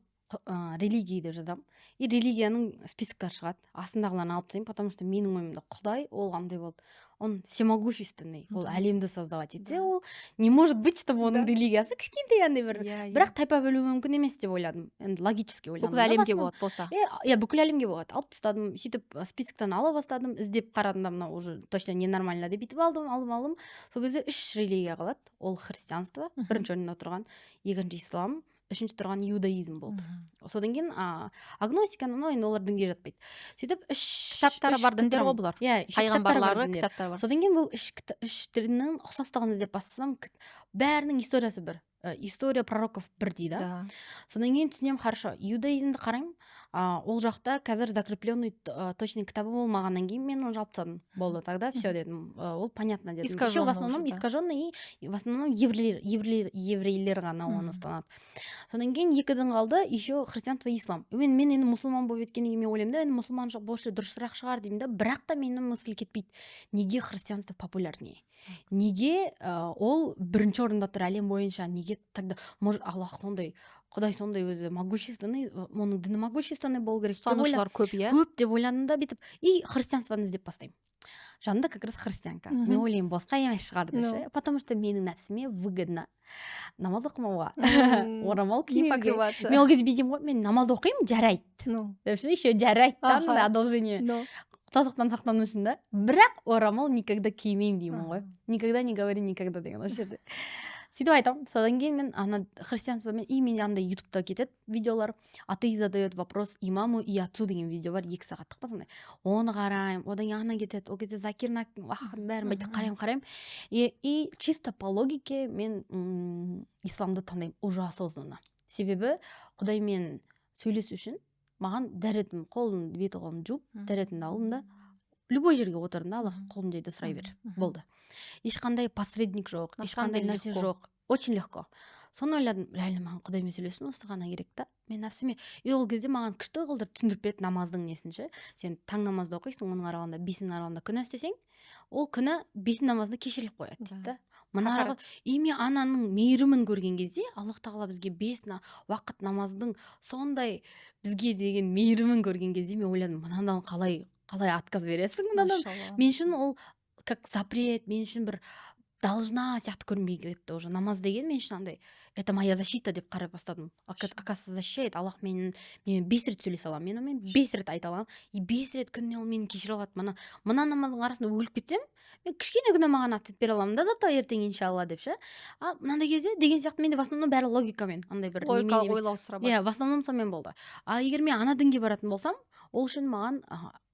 религия деп жазам. И религияның списоктары шығады. Астындағыларын алып тастаймын, потому что менің ойымда Құдай ол қандай болды. Он всемогущественный, ол әлемді создавать етсе, ол не может быть, чтобы оның религиясы кішкентай андай бір. Бірақ тайпа бөлу мүмкін емес деп ойладым. Енді логически ойладым. Бүкіл әлемге болады болса. Иә, бүкіл әлемге болады. Алып тастадым, сөйтіп списоктан ала бастадым, іздеп қарадым да, мынау уже точно ненормально деп бүйтіп алдым. Сол кезде 3 религия қалады. Ол христианство, бірінші орында тұрған, екінші ислам, үшінші тұрған иудаизм болды. Содан кейін агностика, енді олар дінге жатпайды. Сөйтіп кітаптары бар діндер ғой бұлар. Иә, пайғамбарлары кітаптары бар. Содан кейін бұл үш діннің ұқсастығын іздеп бастасам, бәрінің историясы бір. История пророков бір дейді. Содан кейін түсінемін, хорошо, иудаизмді қараймын, ол жақта қазір закрепленный точный кітабы болмағаннан кейін мен оны жауып тастадым. Болды, тогда все дедім. Ол понятно дедім. Еще в основном искаженный, и в основном еврейлер ғана оны ұстанады. Содан кейін 2 дін қалды, еще христианство и ислам. Мен енді мұсылман болып кеткеннен кейін мен ойлаймын да, енді мұсылман больше дұрысырақ шығар деймін да, бірақ та менің мысль кетпейді. Неге христианство популярнее? Неге ол бірінші орында тұр әлем бойынша? Неге тогда, может, Аллах сондай, Құдай сондай өзі могущественный, оның діні могущественный болу керек. Ұстанушылар көп, иә? Көп деп ойландым да, бүйтіп, и христианствоны іздеп бастаймын. Жанымда как раз христианка. Мен ойлаймын, босқа емес шығар деп, потому что менің нәпсіме выгодно намаз оқымауға, орамал кимеуге. Мен ол кезде бүйтемін ғой, мен намаз оқимын, жарайды. Еще жарайды, там одолжение. Тазықтан сақтану үшін да. Бірақ орамал никогда кимеймін деймін ғой. Никогда не говори никогда деген осы жерде. Сөйтіп айтамын. Содан кейін мен ана христианствомен и мен андай ютубта кетеді видеолар. Атеист задает вопрос имаму и отцу деген видео бар, 2 сағаттық па сондай. Оны қараймын, одан кейін ана кетеді, ол кезде Закир Наиктің бәрін бүйтіп қараймын. И чисто по логике мен исламды таңдаймын уже осознанно. Себебі Құдаймен сөйлесу үшін маған дәретім, қолын, беті қолын жуып, дәретімді алдым да, любой жерге отырдым да, Аллах қолын жайды сұрай бер. Болды. Ешқандай посредник жоқ, ешқандай нәрсе жоқ. Очень легко. соны ойладым, реально маған құдаймен сөйлесу осы ғана керек та. Мен нәпсіме, и ол кезде маған күшті қылдыр түсіндіріп берді намаздың несін ше. Сен таң намазды оқисың, оның аралығында бесінің аралығында күнә істесең, ол күнә бес намазда кешіріліп қояды дейді да. Мына арғы име ананың мейірімін көрген кезде Аллах тағала бізге уақыт намаздың сондай бізге деген мейірімін көрген кезде мен ойладым, мынадан қалай отказ бересің мынадан. Мен үшін ол как запрет, мен үшін бір должна сияқты көрінбей кетті уже. Намаз деген мен үшін андай, это моя защита деп қарай бастадым. Оказывается, защищает. Аллах менен 5 рет сөйлесе аламын, мен онымен 5 рет айта аламын, и 5 рет күніне ол мені кешіре алады. Мына намаздың арасында өліп кетсем, мен кішкене күнә маған ответ бере аламын да, зато ертең иншалла деп ше. Мынандай кезде деген сияқты менде в основном бәрі логикамен, андай бір логикалық ойлау сұрап. Иә, в основном сонымен болды. Егер мен ана дінге баратын болсам, ол үшін маған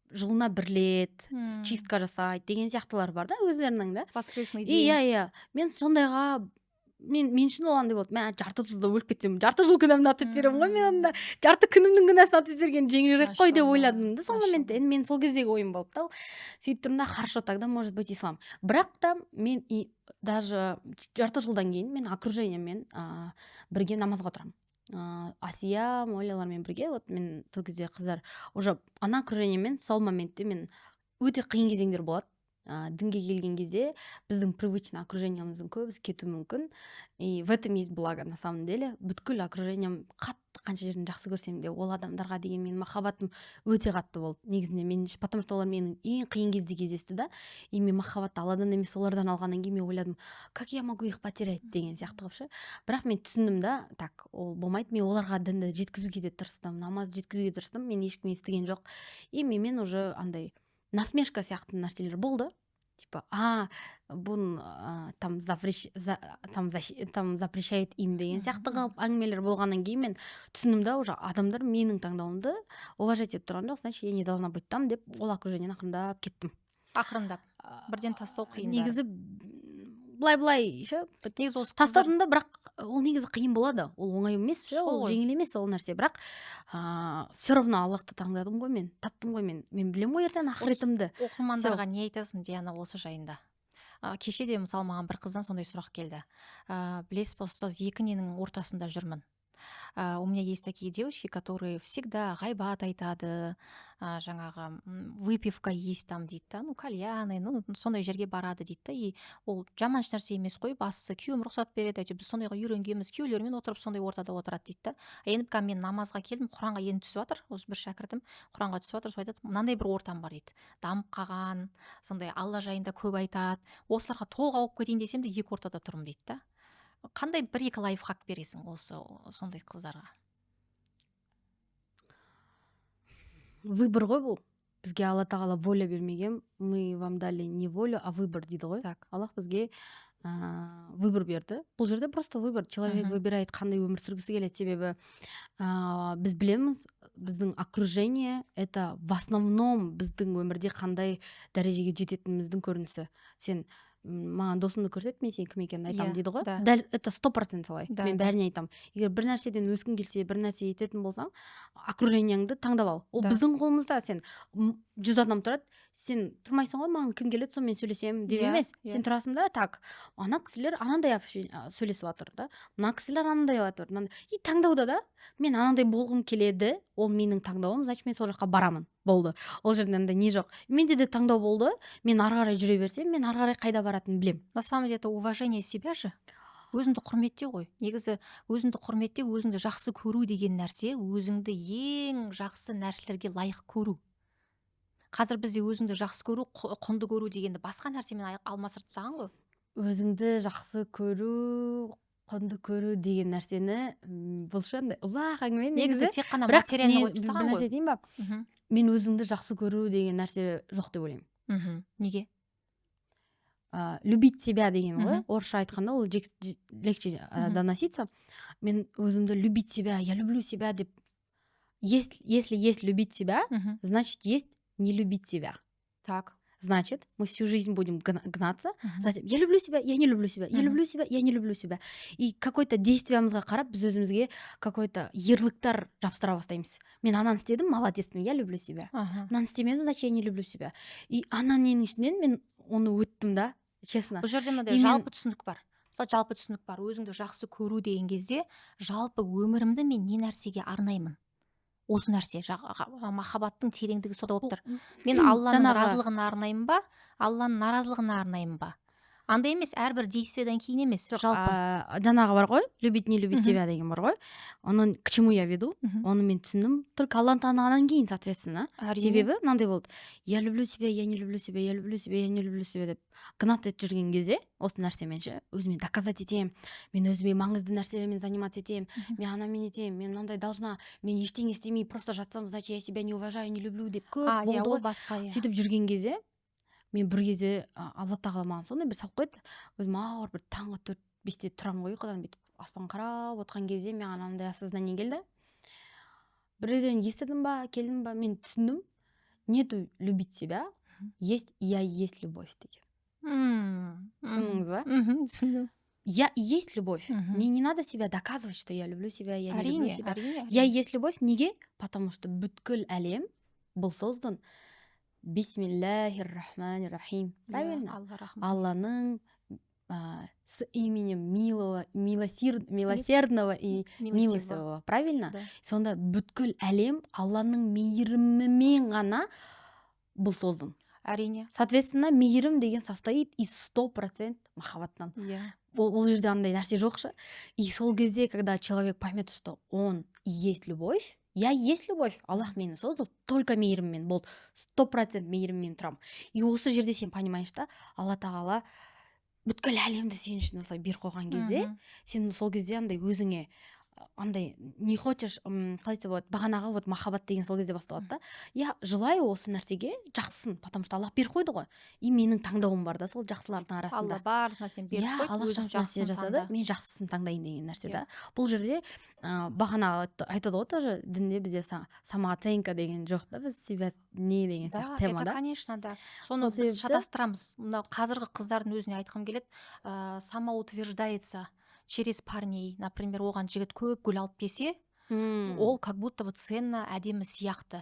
жылына 1 рет чистка жасайды деген сияқтылар бар да, өздерінің да. Воскресный день. Иә. Мен сондайға мен үшін ол андай болды. Мен жарты жылда өліп кетсем, жарты жыл күнәмді ответ беремін ғой, мен онда жарты күнімнің күнәсін ответ берген жеңілірек қой деп ойладым да. Сол моментте енді мен сол кездегі ойым болды да. Сөйтіп тұрмын да, хорошо, тогда может быть ислам. Бірақ та мен даже жарты жылдан кейін мен окружениеммен бірге намазға отырамын. Асия, Молялармен бірге, вот мен сол кезде қыздар уже ана окружениемен сол моментте мен өте қиын кезеңдер болады. Дінге келген кезде біздің привычный окружениеміздің көбісі кетуі мүмкін. И в этом есть благо на самом деле. Бүткіл окружением қатты қанша жерін жақсы көрсем де, ол адамдарға деген менің махаббатым өте қатты болды. Негізінде мен, потому что олар менің ең қиын кезде кездесті да. И мен махаббатты Алладан емес олардан алғаннан кейін мен ойладым, как я могу их потерять деген сияқты қылып ше. Бірақ мен түсіндім да, так, ол болмайды. Мен оларға дінді жеткізуге де тырыстым, намаз жеткізуге тырыстым. Мен ешкім естіген жоқ. И мен уже андай насмешка сияқты нәрселер болды. Типа, бұн там запрещает им деген сияқты әңгімелер болғаннан кейін мен түсіндім да, уже адамдар менің таңдауымды уважать етіп тұрған жоқ, значит, я не должна быть там деп ол окружениені ақырындап кеттім. Ақырындап. Бірден тастау қиын. Негізі былай ше, негізі осы тастадым да, бірақ ол негізі қиын болады. Ол оңай емес ше, ол жеңіл емес ол нәрсе, бірақ все равно Аллахты таңдадым ғой мен, таптым ғой мен. Мен білем ғой ертең ақыретімді. Оқырмандарға не айтасың, Диана, осы жайында? Кеше де мысалы маған бір қыздан сондай сұрақ келді. Білесіз ба, ұстаз, екі ненің ортасында жүрмін. У меня есть такие девочки, которые всегда ғайбат айтады, жаңағы выпивка есть там дейді да, кальяны, сондай жерге барады дейді да, и ол жаман нәрсе емес қой, бастысы күйеуім рұқсат береді, әйтеуір біз сондайға үйренгенбіз, күйеулермен отырып сондай ортада отырады дейді да. Енді мен намазға келдім, Құранға енді түсіп жатыр, осы бір шәкіртім Құранға түсіп жатыр, сол айтады, мынандай бір ортам бар дейді, дамып қалған, сондай Алла жайында көп айтады, осыларға толық ауып кетейін десем де екі ортада тұрмын дейді да. Қандай бір-екі лайфхак бересің осы сондай қыздарға? Выбор ғой бұл. Бізге Алла тағала воля бермеген, мы вам дали не волю, а выбор дейді ғой. Аллах бізге выбор берді. Бұл жерде просто выбор. Человек выбирает, қандай өмір сүргісі келеді. Себебі біз білеміз, біздің окружение это в основном біздің өмірде қандай дәрежеге жететініміздің көрінісі. Сен маған досымды көрсет, мен сен кім екенін айтамын дейді ғой. Дәл это 100% солай. Мен бәріне айтамын. Егер бір нәрседен өскің келсе, бір нәрсе ететін болсаң, окружениеңді таңдап ал. Ол біздің қолымызда. Сен 100 адам тұрады, сен тұрмайсың ғой, маған кім келеді, сонымен сөйлесемін деп емес. Сен тұрасың да, так, ана кісілер анандай сөйлесіп жатыр да, мына кісілер анандай жатыр. И таңдауда да, мен анандай болғым келеді, ол менің таңдауым, значит, мен сол жаққа барамын. Болды. Ол жерде не жоқ. Менде де таңдау болды. Мен ары қарай жүре берсем, мен ары қарай қайда баратынын білем. На самом деле это уважение себя же. Өзіңді құрметте ғой. Негізі өзіңді құрметте, өзіңді жақсы көру деген нәрсе, өзіңді ең жақсы нәрселерге лайық көру. Қазір бізде өзіңді жақсы көру, құнды көру дегенді басқа нәрсемен алмастырып тастаған ғой. Өзіңді жақсы көру, құнды көру деген нәрсені бұл шандай ұзақ әңгіме. Негізі тек қана материалны қойып тастаған ғой. Дейін ба? Мен өзіңді жақсы көру деген нәрсе жоқ деп ойлаймын. Неге? Любить себя деген ғой. Орысша айтқанда ол легче доноситься. Мен өзімді любить себя, я люблю себя деп. Если есть любить себя, значит есть не любить себя. Так. Значит, мы всю жизнь будем гнаться. Затем, я люблю себя, я не люблю себя, я люблю себя, я не люблю себя. И какой-то действиямызға қарап, біз өзімізге какой-то ярлықтар жабыстыра бастаймыз. Мен ананы істедім, молодецпін, я люблю себя. Ананы істемедім, значит, я не люблю себя. И ананың ішінен мен оны өттім да, честно. Бұл жерде мынандай жалпы түсінік бар. мысалы жалпы түсінік бар, өзіңді жақсы көру деген кезде жалпы өмірімді мен не нәрсеге арнаймын, осы нәрсе махаббаттың тереңдігі сода болып тұр. Мен Алланың жаңағы разылығына арнаймын ба, Алланың наразылығына арнаймын ба? Андай емес, әрбір действиядан кейін емес, жоқ, жалпы. жаңағы бар ғой, любить не любить себя деген бар ғой, оны к чему я веду, Мгм. оны мен түсіндім только Алланы танығаннан кейін, соответственно. Әрине. Себебі мынандай болды, я люблю себя, я не люблю себя, я люблю себя, я не люблю себя деп гнать етіп жүрген кезде осы нәрсемен ше өзіме доказать етемін, мен өзіме маңызды нәрселермен заниматься етемін, мен анамен етемін, мен мынандай должна, мен ештеңе істемей просто жатсам, значит я себя не уважаю, не люблю деп көп Иә, болды ол ғой. басқа, иә. Сөйтіп жүрген кезде мен бір кезде алла тағала маған сондай бір салып қойды, өзім ауыр бір таңғы 4-5-те тұрамын ғой ұйқыдан, бүйтіп аспан қарап отқан кезде маған анандай осознание келді. Біреуден естідім ба, келдім ба, мен түсіндім, нету любить себя, есть я есть любовь деген. Түсіндіңіз ба? Түсіндім. Я и есть любовь. Мне не надо себя доказывать, что я люблю себя, я не люблю себя. Я и есть любовь. Неге? Потому что бүткіл әлем был создан Бисмиллахир-рахманир-рахим. Правильно? Алланың с именем милого, милосердного и милостивого. Правильно? Сонда бүткіл әлем Алланың мейірімімен ғана был создан. Әрине. Соответственно, мейірім деген состоит из 100% махаббаттан. Ол жерде андай нәрсе жоқ ше. И сол кезде, когда человек поймет, что он и есть любовь, я и есть любовь, Аллах мені создал только мейіріммен, болды 100% мейіріммен тұрам. И осы жерде сен понимаешь, да, Алла тағала бүткіл әлемді сен үшін осылай беріп қойған кезде, сен сол кезде андай өзіңе андай не хочешь, қалай айтса болады, бағанағы вот махаббат деген сол кезде басталады да. Я желаю осы нәрсеге жақсысын, потому что Аллах беріп қойды ғой. И менің таңдауым бар да сол жақсылардың арасында. Алла бар нәрсені беріп қойды, Аллах жақсы нәрсе жасады, мен жақсысын таңдайын деген нәрсе да. Бұл жерде бағана айтады ғой тоже дінде бізде самооценка деген жоқ та, біз себя не деген сияқты тема да. Это конечно, да. Соны біз шатастырамыз. Мынау қазіргі қыздардың өзіне айтқым келеді, самоутверждается через парней, например, оған жігіт көп гүл алып келсе, ол как будто бы ценно, әдемі сияқты.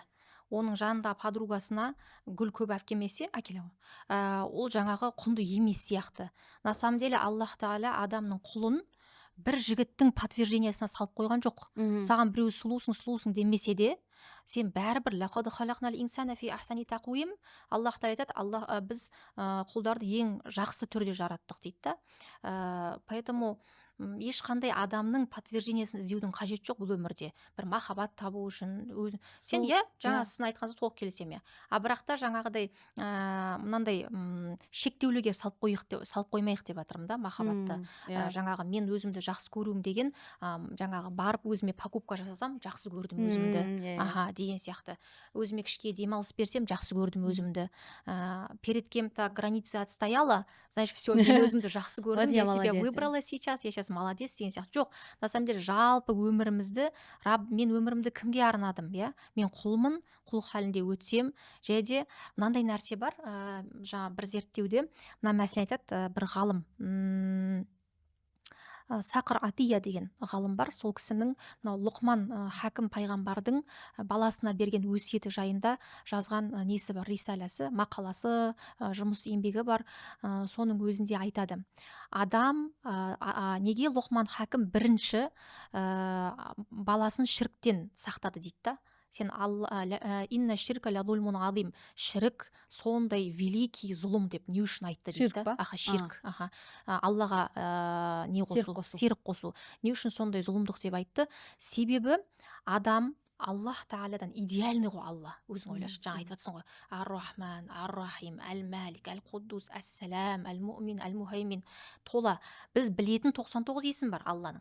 Оның жанында подругасына гүл көп әпкемесе, ол жаңағы құнды емес сияқты. На самом деле Аллах тағала адамның құлын бір жігіттің подтверждениясына салып қойған жоқ. Саған біреу сұлусың демесе де, сен бәрібір лақад халақнал инсана фи ахсани тақуим, Аллах тағала айтады, біз құлдарды ең жақсы түрде жараттық дейді да. Поэтому ешқандай адамның подтверждениясын іздеудің қажеті жоқ бұл өмірде. Бір махаббат табу үшін сен жаңа сіздің айтқаныңызға толық келісемін. Бірақ та жаңағыдай мынандай шектеуліге салып қоймайық деп жатырмын да махаббатты. Жаңағы мен өзімді жақсы көруім деген жаңағы барып өзіме покупка жасасам жақсы көрдім өзімді деген сияқты. Өзіме кішкене демалыс берсем жақсы көрдім өзімді. Перед кем-то границы отстояла, значит, все, мен өзімді жақсы көрдім, я себя выбрала сейчас, я сейчас молодец деген сияқты. Жоқ, на самом деле жалпы өмірімізді, мен өмірімді кімге арнадым, мен құлмын, құл халінде өтсем, және мынандай нәрсе бар, жаңа бір зерттеуде мына мәселе айтады, бір ғалым, Сақыр Атия деген ғалым бар. Сол кісінің мынау Лұқман хакім пайғамбардың баласына берген өсиеті жайында жазған несі бар, рисаласы, мақаласы, жұмыс еңбегі бар. Соның өзінде айтады. Адам неге Лұқман хакім бірінші баласын шірктен сақтады дейді да. Сен инна ширка ля зульмун азим, шірік сондай великий зұлым деп не үшін айтты дейді да. Ширк. Аллаға не қосу, серік қосу. Не үшін сондай зұлымдық деп айтты? Себебі адам Аллах тағаладан идеальный ғой. Алла өзің ойлашы, жаңа айтып жатсың ғой, ар-рахман, ар-рахим, әл-мәлик, әл-құддус, әс-сәлам, әл-муъмин, әл-мухаймин, тола. Біз білетін 99 есім бар Алланың,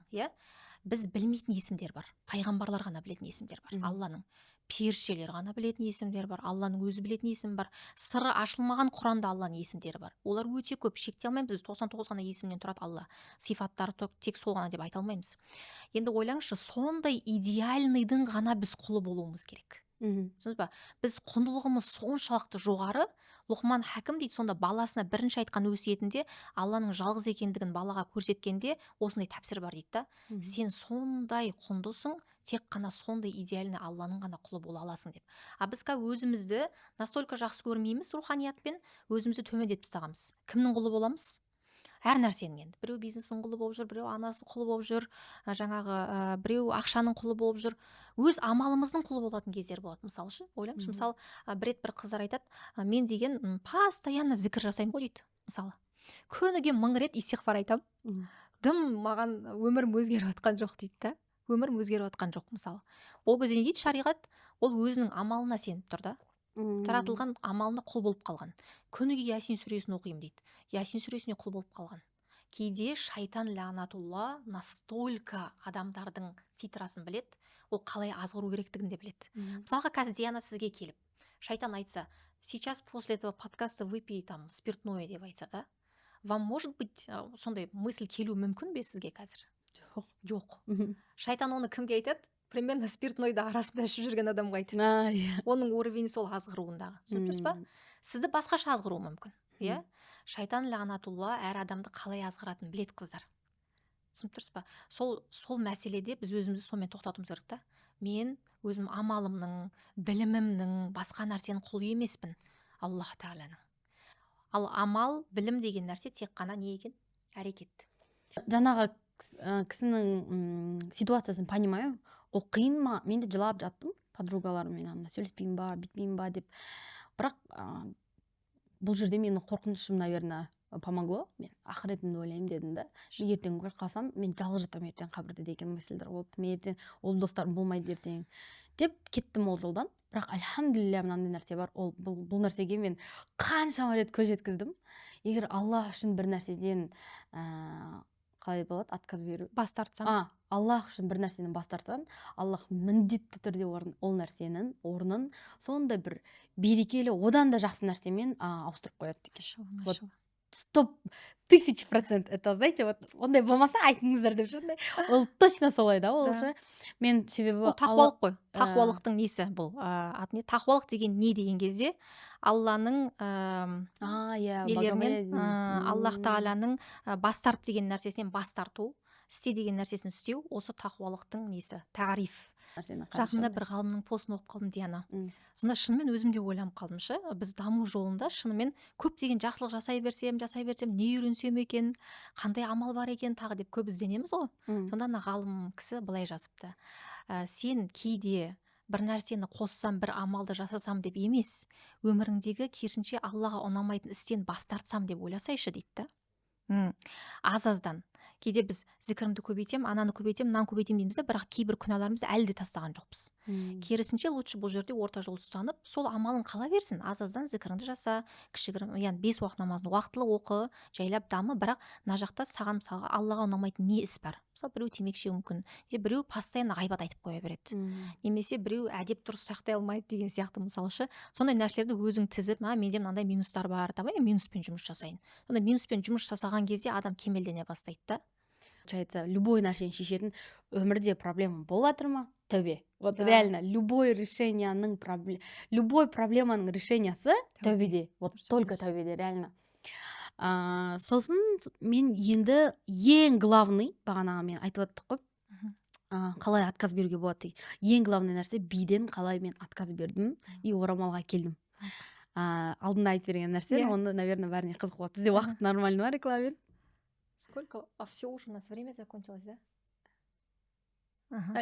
біз білмейтін есімдер бар. Пайғамбарлар ғана білетін есімдер бар Алланың. Періштелер ғана білетін есімдер бар. Алланың өзі білетін есім бар. Сыры ашылмаған Құранда Алланың есімдері бар. Олар өте көп, шектей алмаймыз. Біз 99 ғана есімнен тұрады Алла. Сифаттары тек сол ғана деп айта алмаймыз. Енді ойлаңызшы, сондай идеальныйдың ғана біз құлы болуымыз керек. Түсінесіз ба? Біз құндылығымыз соншалықты жоғары. Лұқман хакім дейді, сонда баласына бірінші айтқан өсиетінде Алланың жалғыз екендігін балаға көрсеткенде осындай тәпсір бар дейді да. Сен сондай құндысың, тек қана сондай идеальный Алланың ғана құлы бола аласың деп. Біз өзімізді настолько жақсы көрмейміз руханиятпен, өзімізді төмендетіп тастағанбыз. Кімнің құлы боламыз? әр нәрсенің. Енді біреу бизнестің құлы болып жүр, біреу анасы құлы болып жүр, жаңағы біреу ақшаның құлы болып жүр, өз амалымыздың құлы болатын кездер болады. Мысалы үшін ойлаңызшы, мысалы бір рет бір қыздар айтады, мен деген постоянно зікір жасаймын ғой дейді. Мысалы күніге 1000 рет истиғфар айтамын, дым маған өмірім өзгеріп жатқан жоқ дейді да. Өмірім өзгеріп жатқан жоқ. Мысалы ол кезде не дейді шариғат? Ол өзінің амалына сеніп тұр да, таратылған амалына құл болып қалған. Күніге Ясин сүресін оқимын дейді. Ясин сүресіне құл болып қалған. Кейде шайтан ләнатулла настолько адамдардың фитрасын білет, ол қалай азғыру керектігін де білет. Мысалға қазір Диана сізге келіп, шайтан айтса, сейчас после этого подкаста выпей там спиртное деп айтса да, вам может быть сондай мысль келу мүмкін бе сізге қазір? Жоқ. Шайтан оны кімге айтады? Примерно спиртнойды арасында ішіп жүрген адамға айтады. Оның уровені сол азғыруындағы. Түсініп тұрсыз ба? Сізді басқаша азғыруы мүмкін. Иә? Шайтан лағнатулла әр адамды қалай азғыратынын біледі қыздар. Түсініп тұрсыз ба? Сол мәселеде біз өзімізді сонымен тоқтатуымыз керек та. Мен өзім амалымның, білімімнің, басқа нәрсенің құлы емеспін. Аллах тағаланың. Ал амал, білім деген нәрсе тек қана не екен? Әрекет. Жаңағы кісінің ситуациясын понимаю. Ол қиын ма? Мен де жылап жаттым подругаларыммен, сөйлеспеймін ба, бітпеймін ба деп. Бірақ бұл жерде менің қорқынышым, наверное, помогло. Мен ақыретімді ойлаймын дедім да. Мен ертең өліп қалсам, мен жалғыз жатамын ертең қабірде деген мысльдер болды. Мен ертең ол достарым болмайды ертең деп кеттім ол жолдан. Бірақ альхамдулилля мынандай нәрсе бар. Бұл нәрсеге мен қаншама рет көз жеткіздім. Егер Аллах үшін бір нәрседен қалай болады, отказ беру, бас тартсам, Аллах үшін бір нәрсенен бас тартсаң, Аллах міндетті түрде ол нәрсенің орнын сондай бір берекелі, одан да жақсы нәрсемен ауыстырып қояды екен. Вот 1000%. Это, знаете, вот ондай болмаса айтыңыздар деп сондай. Ол точно солай да, ол ше. Мен себебі ол тақуалық қой. Тақуалықтың несі бұл? Тақуалық деген не деген кезде Алланың нелерінен, Аллах тағаланың бас тарт деген нәрсесінен бас тарту, істе деген нәрсесін істеу, осы тақуалықтың несі? Тариф. Жақында бір ғалымның постын оқып қалдым, Диана. Сонда шынымен өзім де ойланып қалдым ше. Біз даму жолында шынымен көптеген жақсылық жасай берсем, не үйренсем екен, қандай амал бар екен тағы деп көп ізденеміз ғой. Сонда ана ғалым кісі былай жазыпты. Сен кейде бір нәрсені қоссам, бір амалды жасасам деп емес, өміріңдегі керісінше Аллаға ұнамайтын істен бас тартсам деп ойласайшы дейді. Аз-аздан. Кейде біз зікірімді көбейтем, ананы көбейтем, мынаны көбейтем дейміз, бірақ кейбір күнәларымызды әлі де тастаған жоқпыз. Керісінше лучше бұл жерде орта жол ұстанып, сол амалын қала берсін. Аз-аздан зікіріңді жаса, кішігірім, яғни 5 уақыт намазын уақытылы оқы, жайлап дамы, бірақ мына жақта саған мысалға Аллаға ұнамайтын не іс бар? Мысалы, біреу темекі шегуі мүмкін, біреу постоянно ғайбат айтып қоя береді. Немесе біреу әдеп дұрыс сақтай алмайды деген сияқты мысалшы. Сондай нәрселерді өзің тізіп, менде мынандай минустар бар, давай минуспен жұмыс жасайын. Сонда минуспен жұмыс жасаған кезде адам кемелдене бастайды да. Получается, любой нәрсені шешетін өмірде проблема болып жатыр ма? Тәубе. Вот реально любой проблеманың решениясы тәубеде. Вот только тәубеде, реально. Сосын мен енді ең главный, бағанағы мен айтыпаттық қой, қалай отказ беруге болады. Ең главный нәрсе биден қалай мен отказ бердім и орамалға келдім. Алдында айтып берген нәрсе, оны, наверное, бәріне қызық болады. Бізде уақыт нормально ма, рекламен? Сколько? А все уже у нас время закончилось, да?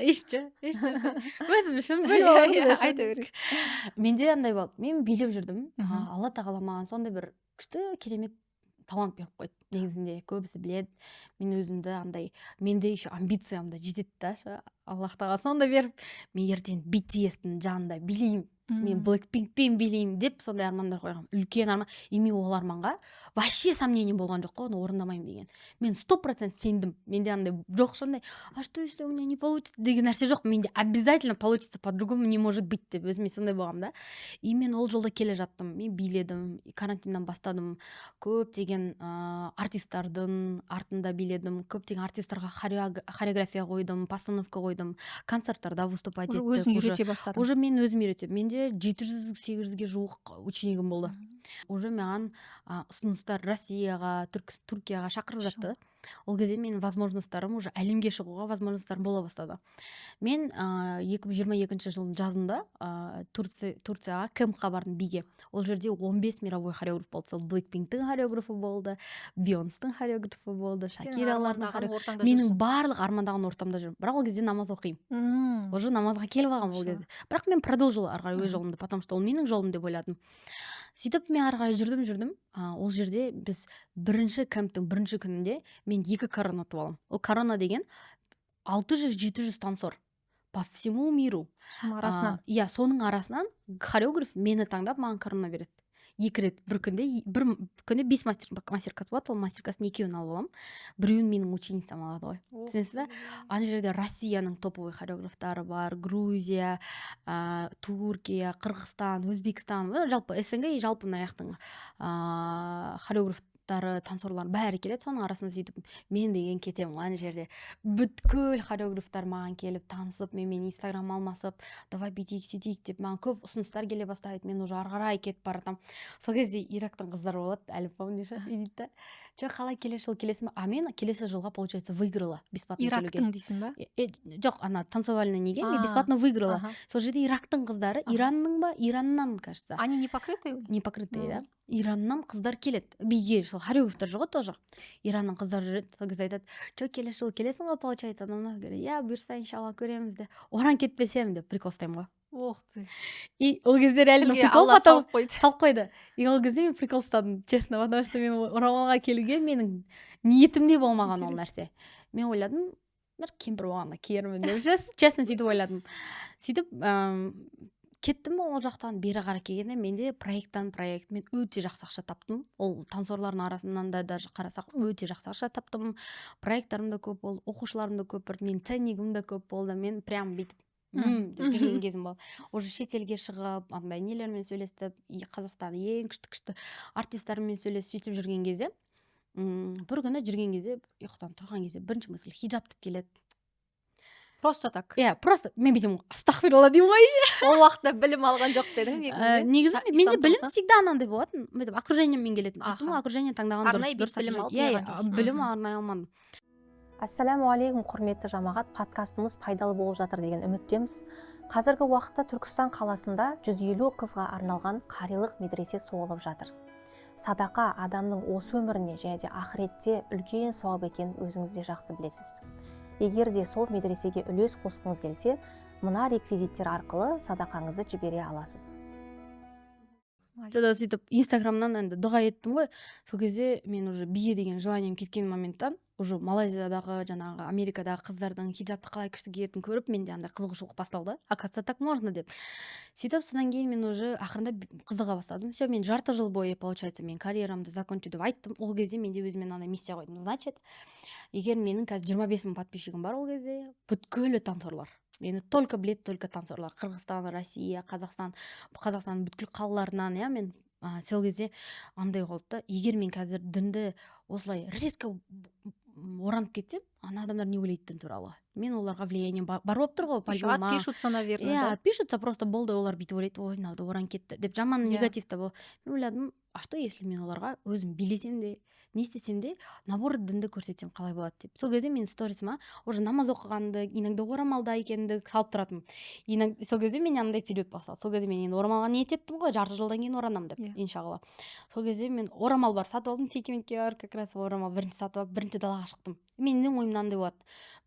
Еще. Өзім үшін айта берейік. Менде андай болды. Мен билеп жүрдім. Алла тағала маған сондай бір күшті керемет талант беріп қойды. Негізінде көбісі біледі. Мен өзімді андай, менде еще амбициямда жетеді да. Аллах тағала сондай беріп, мен ертең BTS-тің жанында билеймін. Мен Blackpinkпен билеймін деп сондай армандар қойғам. Үлкен арман. Мен ол арманға вообще сомнение болған жоқ қой, оны орындамаймын деген. Мен 100% сендім. Менде андай жоқ сондай, что если у меня не получится деген нәрсе жоқ. Менде обязательно получится, по-другому не может быть деп өзіме сондай болғам да. И мен ол жолда келе жаттым. Мен биледім, карантиннан бастадым. Көптеген артисттардың артында биледім. Көптеген артисттарға хореография қойдым, постановка қойдым, концерттарда выступать еттік. Өзің үйрете бастадың. Уже мен өзім үйретемін. Менде 700-800-ге жуық ученикім болды. уже маған ұсыныстар Россияға, Түркияға шақырып жатты. Ол кезде менің возможностарым уже әлемге шығуға возможностарым бола бастады. Мен 2022 жылдың жазында Турцияға КМК бардым, биге. Ол жерде 15 мировой хореограф болды. Сол Blackpink'тің хореографы болды, Бейонстың хореографы болды, Шакиралардың. Менің барлық армандаған ортамда жүрмін. Бірақ ол кезде намаз оқимын. Уже намазға келіп алғам ол кезде. Бірақ мен продолжила ары қарай өз жолымды, потому что ол менің жолым деп ойладым. Сөйтіп мен ары қарай жүрдім. Ол жерде біз бірінші кемптің бірінші күнінде мен 2 корона ұтып аламын. Ол корона деген 600-700 танцор по всему миру. Соның арасынан хореограф мені таңдап маған корона береді. 2 рет бір күнде 5 мастер-класс болады. Ол мастер-класстың 2-ін алып аламын. Біреуін менің ученицам алады ғой. Түсінесіз ба? Ана жерде Россияның топовый хореографтары бар, Грузия, Түркия, Қырғызстан, Өзбекстан, жалпы СНГ, жалпы мынаяқтың хореографтары, танцорлар бәрі келеді. Соның арасында сөйтіп мен деген кетемін ана жерде. Бүткіл хореографтар маған келіп танысып, менімен инстаграм алмасып, давай бүйтейік сөйтейік деп маған көп ұсыныстар келе бастайды. Мен уже ары қарай кетіп баратам. Сол кезде Ирактың қыздары болады, әлі помнишь, дейді. Жоқ, қалай келесі жыл келесің ба? Мен келесі жылға, получается, выиграла бесплатно келуге. Ирактың дейсің ба? Жоқ, ана танцевальный неге мен бесплатно выиграла. Сол жерде Ирактың қыздары, Иранның ба, Ираннан, кажется. Они не покрытые? Не покрытые, да. Ираннан қыздар келеді. Биге сол хореографтар жоқ тоже. Иранның қыздары жүреді. Сол кезде айтады, жоқ, келесі жыл келесің ғой, получается. Анау говорит, бұйырса, иншалла көреміз де. Оран кетпесем деп прикол ұстаймын ғой. Ох ты. И ол кезде реально прикол салып қойды. И ол кезде мен прикол ұстадым, честно, потому что мен орамалға келуге менің ниетімде болмаған ол нәрсе. Мен ойладым, бір кемпір болғанда киермін деп, честно сөйтіп ойладым. Сөйтіп кеттім ол жақтан бері қарай келгенде менде проекттан мен өте жақсы ақша таптым. Ол танцорлардың арасынан да даже қарасақ өте жақсы ақша таптым. Проекттарым да көп болды, оқушыларым да көп болды, мен ценнигім да көп болды. Мен прям бүйтіп деп жүрген кезім болды. Уже шетелге шығып, андай нелермен сөйлестіп, Қазақстан ең күшті артистермен сөйлесіп сөйтіп жүрген кезде, бір күні жүрген кезде, ұйықтан тұрған кезде бірінші мысль хиджаб деп келеді. Просто так. Просто мен бүйтем, астағфиралла деймін ғой. Ол уақытта білім алған жоқ дедің негізінде. Негізінде менде білім всегда анандай болатын. Окружениемен келетін. Окружение таңдаған дұрыс. Білім арнай алмадым. Ассаламу алейкум, құрметті жамағат. Подкастымыз пайдалы болып жатыр деген үміттеміз. Қазіргі уақытта Түркістан қаласында 150 қызға арналған қарилық медресе соғылып жатыр. Садақа адамның осы өміріне және де ақыретте үлкен сауап екенін өзіңіз де жақсы білесіз. Егер де сол медресеге үлес қосқыңыз келсе, мына реквизиттер арқылы садақаңызды жібере аласыз. Сөйтіп инстаграмнан енді дұға еттім ғой. Сол кезде мен уже биге деген желанием кеткен моменттан уже Малайзиядағы, жаңағы Америкадағы қыздардың хиджабты қалай күшті киетінін көріп, менде андай қызығушылық басталды. Оказывается, так можно деп. Сөйтіп, содан кейін мен уже ақырында қызыға бастадым. Все, мен жарты жыл бойы, получается, мен карьерамды закончу деп айттым. Ол кезде менде өзіме андай миссия қойдым. Значит, егер менің қазір 25 000 подписчигім бар ол кезде, бүткілі танцорлар. Мені только білет, только танцорлар. Қырғызстан, Россия, Қазақстан бүткіл қалаларынан, мен сол кезде андай болды. Егер мен қазір дінді осылай резко оранып кетсем, ана адамдар не ойлайды дін туралы. Мен оларға влияние бар болып тұр ғой. Отпишутся, наверное. Отпишутся, просто болды, олар бүйтіп ойлайды, ой, мынау оранып кетті деп жаман негативті бол. Мен ойладым, а что если мен оларға өзім билесем де, не істесем де, наоборот дінді көрсетсем қалай болады деп. Сол кезде мен сторисіма уже намаз оқығанды, иногда орамалда екенді салып тұратым. Сол кезде мен андай период басталды. Сол кезде мен орамалға ниет еттім ғой, жарты жылдан кейін оранам деп, иншалла. Сол кезде мен орамал бар сатып алдым, секеметке бар, как раз орамал бірінші сатып алып, бірінші далаға шықтым. Менің ойымда андай болады.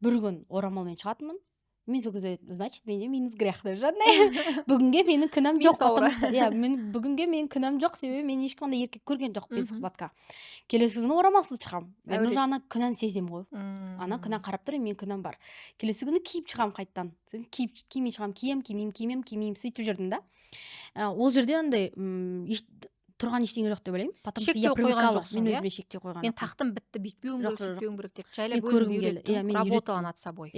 Бір күн орамалмен шығатынмын. Мен сол кезде, значит, менде минус грех деп жатыр. Бүгінге менің күнәм жоқ. Бүгінге менің күнәм жоқ, себебі мен ешқандай еркек көрген жоқ без қымбатқа. Келесі күні орамалсыз шығамын. Мен уже ана күнән сезем ғой. Ана күнән қарап тұр, мен күнәм бар. Келесі күні киіп шығамын қайттан. Кимей шығамын, киемеймін, сөйтіп жүрдім да. Ол жерде андай тұрған ештеңе жоқ деп ойлаймын. Шектеу қойған жоқсың, мен өзіме шектеу қойған. Мен тақтым бітті, бүйтпеуім керек, сөйтпеуім керек деп. Жайлап көргім келді. Работала над собой.